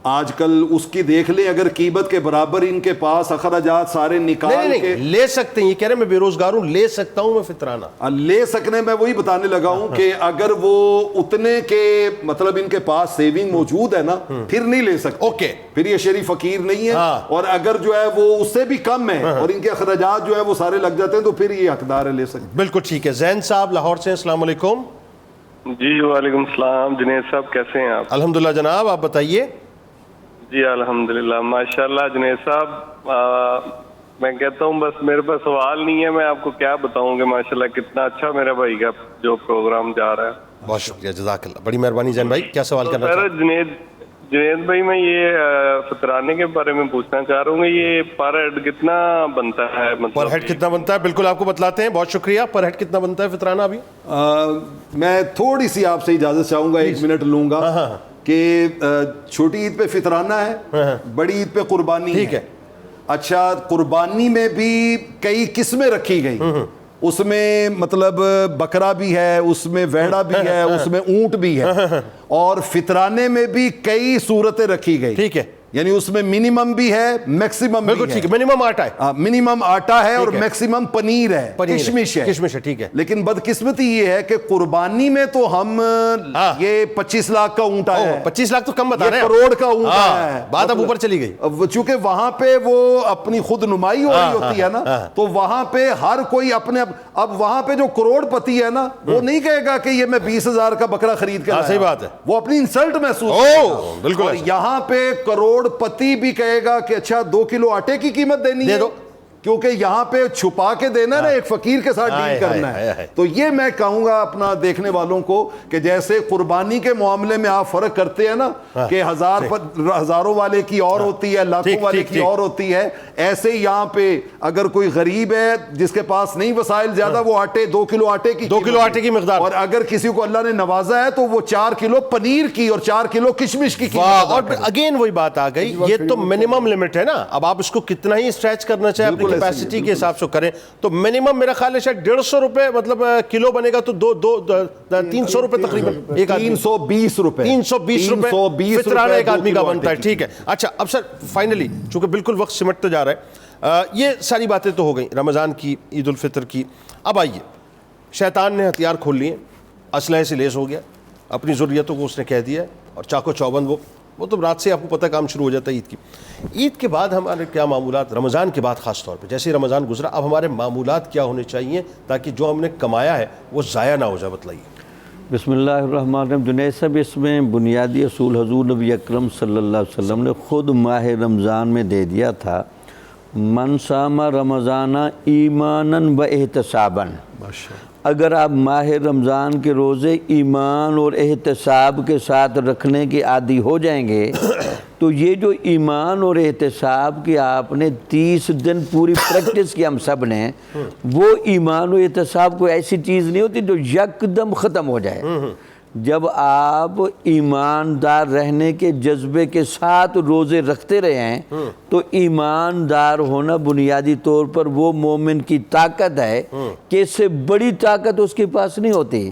آج کل اس کی دیکھ لیں, اگر قیمت کے برابر ان کے پاس اخراجات سارے نکال کے لے سکتے ہیں. یہ کہہ رہے ہیں میں بے روزگار ہوں, لے سکتا ہوں میں فطرانہ. لے سکنے میں وہی بتانے لگا ہوں کہ اگر وہ اتنے کے مطلب ان کے پاس سیونگ موجود ہے نا, پھر نہیں لے سکتے. اوکے, پھر یہ شریف فقیر نہیں ہے. اور اگر جو ہے وہ اس سے بھی کم ہے اور ان کے اخراجات جو ہے وہ سارے لگ جاتے ہیں تو پھر یہ حقدار ہے, لے سکتے. بالکل ٹھیک ہے. زین صاحب لاہور سے, السلام علیکم. جی وعلیکم السلام. جنید صاحب کیسے ہیں آپ؟ الحمدللہ جناب, آپ بتائیے. جی الحمدللہ ماشاءاللہ. جنید صاحب میں کہتا ہوں بس میرے پاس سوال نہیں ہے, میں آپ کو کیا بتاؤں کہ ماشاءاللہ کتنا اچھا میرے بھائی کا جو پروگرام جا رہا ہے. بہت شکریہ, جزاک اللہ, بڑی مہربانی. زین بھائی کیا سوال کرنا چاہتے ہیں؟ جنید بھائی میں یہ فطرانے کے بارے میں پوچھنا چاہ رہا ہوں کہ یہ پر ہیڈ کتنا بنتا ہے؟ پر ہیڈ کتنا بنتا ہے؟ بالکل آپ کو بتلاتے ہیں. بہت شکریہ. پر ہیڈ کتنا بنتا ہے فطرانہ ابھی؟ میں تھوڑی سی آپ سے اجازت چاہوں گا, 1 منٹ لوں گا. کہ چھوٹی عید پہ فطرانہ ہے, بڑی عید پہ قربانی. ٹھیک ہے. اچھا, قربانی میں بھی کئی قسمیں رکھی گئی. اس میں مطلب بکرا بھی ہے, اس میں ویڑا بھی ہے, اس میں اونٹ بھی ہے, اور فطرانے میں بھی کئی صورتیں رکھی گئی. ٹھیک ہے. یعنی اس میں منیمم بھی ہے, میکسیمم بھی ہے. ٹھیک ہے, منیمم آٹا ہے. منیمم آٹا ہے اور میکسیمم پنیر ہے, کشمش ہے. کشمش ہے, ٹھیک ہے. لیکن بدقسمتی یہ ہے کہ قربانی میں تو ہم یہ 25 لاکھ کا اونٹ آیا ہے. 25 لاکھ تو کم بتا رہے ہیں, کروڑ کا اونٹ آیا ہے. بات اب اوپر چلی گئی. چونکہ وہاں پہ وہ اپنی خود نمائی ہو رہی ہوتی ہے نا, تو وہاں پہ ہر کوئی اپنے اب وہاں پہ جو کروڑ پتی ہے نا, وہ نہیں کہے گا کہ یہ میں 20,000 کا بکرا خرید کے لایا. صحیح بات ہے. وہ اپنی انسلٹ محسوس. بالکل. یہاں پہ کروڑ پتی بھی کہے گا کہ اچھا 2 کلو آٹے کی قیمت دینی ہے, کیونکہ یہاں پہ چھپا کے دینا نا, ایک فقیر کے ساتھ ڈیل کرنا ہے. تو یہ میں کہوں گا اپنا دیکھنے والوں کو کہ جیسے قربانی کے معاملے میں آپ فرق کرتے ہیں نا کہ ہزاروں والے کی اور ہوتی ہے, لاکھوں والے کی اور ہوتی ہے, ایسے ہی یہاں پہ اگر کوئی غریب ہے جس کے پاس نہیں وسائل زیادہ, وہ 2 کلو آٹے کی مقدار, اور اگر کسی کو اللہ نے نوازا ہے تو وہ 4 کلو پنیر کی اور 4 کلو کشمش کی. اور اگین وہی بات آ گئی, یہ تو منیمم لمٹ ہے نا. اب آپ اس کو کتنا ہی اسٹریچ کرنا چاہے اپنی کیپیسٹی کے حساب سے کریں, تو منیمم میرا خیال ہے شاید 150 روپے مطلب کلو بنے گا تو 300 روپے تقریباً, 320 روپے 320 روپے فطرانہ ایک آدمی کا بنتا ہے. ٹھیک ہے. اچھا, اب سر فائنلی چونکہ بالکل وقت سمٹتے جا رہا ہے, یہ ساری باتیں تو ہو گئیں رمضان کی, عید الفطر کی. اب آئیے, شیطان نے ہتھیار کھول لیے, اسلحے سے لیس ہو گیا, اپنی ضروریتوں کو اس نے کہہ دیا, اور چاقو چوبند وہ تو رات سے آپ کو پتہ کام شروع ہو جاتا ہے عید کی. عید کے بعد ہمارے کیا معمولات, رمضان کے بعد خاص طور پہ جیسے رمضان گزرا, اب ہمارے معمولات کیا ہونے چاہیے تاکہ جو ہم نے کمایا ہے وہ ضائع نہ ہو جائے؟ بتلائیے. بسم اللہ الرحمن الرحیم. جنید صاحب, اس میں بنیادی اصول حضور نبی اکرم صلی اللہ علیہ وسلم نے خود ماہ رمضان میں دے دیا تھا, من صام رمضان ایماناً و احتساباً. اگر آپ ماہ رمضان کے روزے ایمان اور احتساب کے ساتھ رکھنے کے عادی ہو جائیں گے, تو یہ جو ایمان اور احتساب کی آپ نے 30 دن پوری پریکٹس کی ہم سب نے, وہ ایمان اور احتساب کوئی ایسی چیز نہیں ہوتی جو یکدم ختم ہو جائے. جب آپ ایماندار رہنے کے جذبے کے ساتھ روزے رکھتے رہے ہیں, تو ایماندار ہونا بنیادی طور پر وہ مومن کی طاقت ہے کہ اس سے بڑی طاقت اس کے پاس نہیں ہوتی.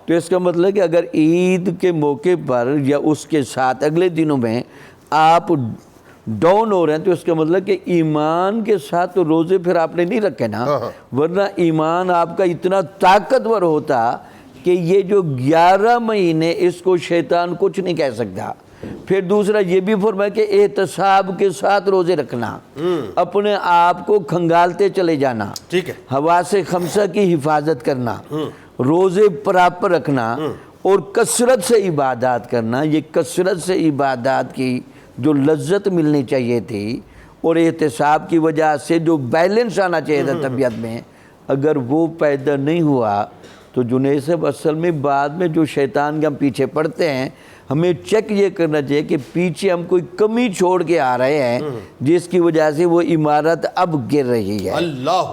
تو اس کا مطلب کہ اگر عید کے موقع پر یا اس کے ساتھ اگلے دنوں میں آپ ڈاؤن ہو رہے ہیں, تو اس کا مطلب کہ ایمان کے ساتھ تو روزے پھر آپ نے نہیں رکھے نا, ورنہ ایمان آپ کا اتنا طاقتور ہوتا کہ یہ جو 11 مہینے اس کو شیطان کچھ نہیں کہہ سکتا. پھر دوسرا یہ بھی فرمایا کہ احتساب کے ساتھ روزے رکھنا, اپنے آپ کو کھنگالتے چلے جانا, ٹھیک ہے, حواس خمسہ کی حفاظت کرنا, روزے پراپر رکھنا, اور کثرت سے عبادات کرنا. یہ کثرت سے عبادات کی جو لذت ملنی چاہیے تھی اور احتساب کی وجہ سے جو بیلنس آنا چاہیے تھا طبیعت میں, اگر وہ پیدا نہیں ہوا تو جنید صاحب اصل میں بعد میں جو شیطان کے ہم پیچھے پڑتے ہیں, ہمیں چیک یہ کرنا چاہیے کہ پیچھے ہم کوئی کمی چھوڑ کے آ رہے ہیں جس کی وجہ سے وہ عمارت اب گر رہی ہے.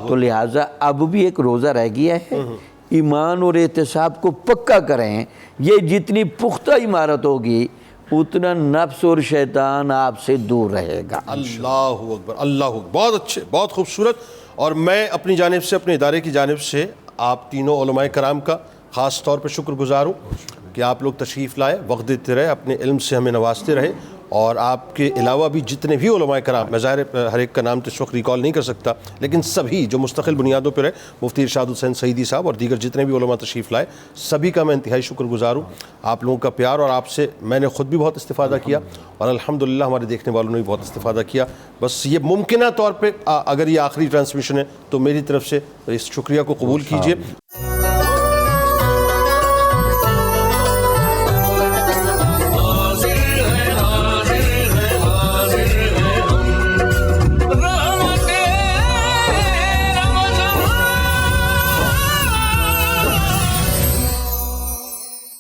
تو لہٰذا اب بھی ایک روزہ رہ گیا ہے, ایمان اور احتساب کو پکا کریں. یہ جتنی پختہ عمارت ہوگی اتنا نفس اور شیطان آپ سے دور رہے گا. اللہ اکبر، اللہ اکبر. بہت اچھے، بہت خوبصورت. اور میں اپنی جانب سے، اپنے ادارے کی جانب سے آپ تینوں علماء کرام کا خاص طور پہ شکر گزار ہوں کہ آپ لوگ تشریف لائے، وقت دیتے رہے، اپنے علم سے ہمیں نوازتے رہے. اور آپ کے علاوہ بھی جتنے بھی علماء کرام، میں ظاہر ہر ایک کا نام تو اس وقت ریکال نہیں کر سکتا، لیکن سبھی جو مستقل بنیادوں پر ہے، مفتی ارشاد حسین سعیدی صاحب اور دیگر جتنے بھی علماء تشریف لائے، سبھی کا میں انتہائی شکر گزار ہوں. آپ لوگوں کا پیار، اور آپ سے میں نے خود بھی بہت استفادہ کیا، اور الحمدللہ ہمارے دیکھنے والوں نے بھی بہت استفادہ کیا. بس یہ ممکنہ طور پہ اگر یہ آخری ٹرانسمیشن ہے تو میری طرف سے اس شکریہ کو قبول کیجیے.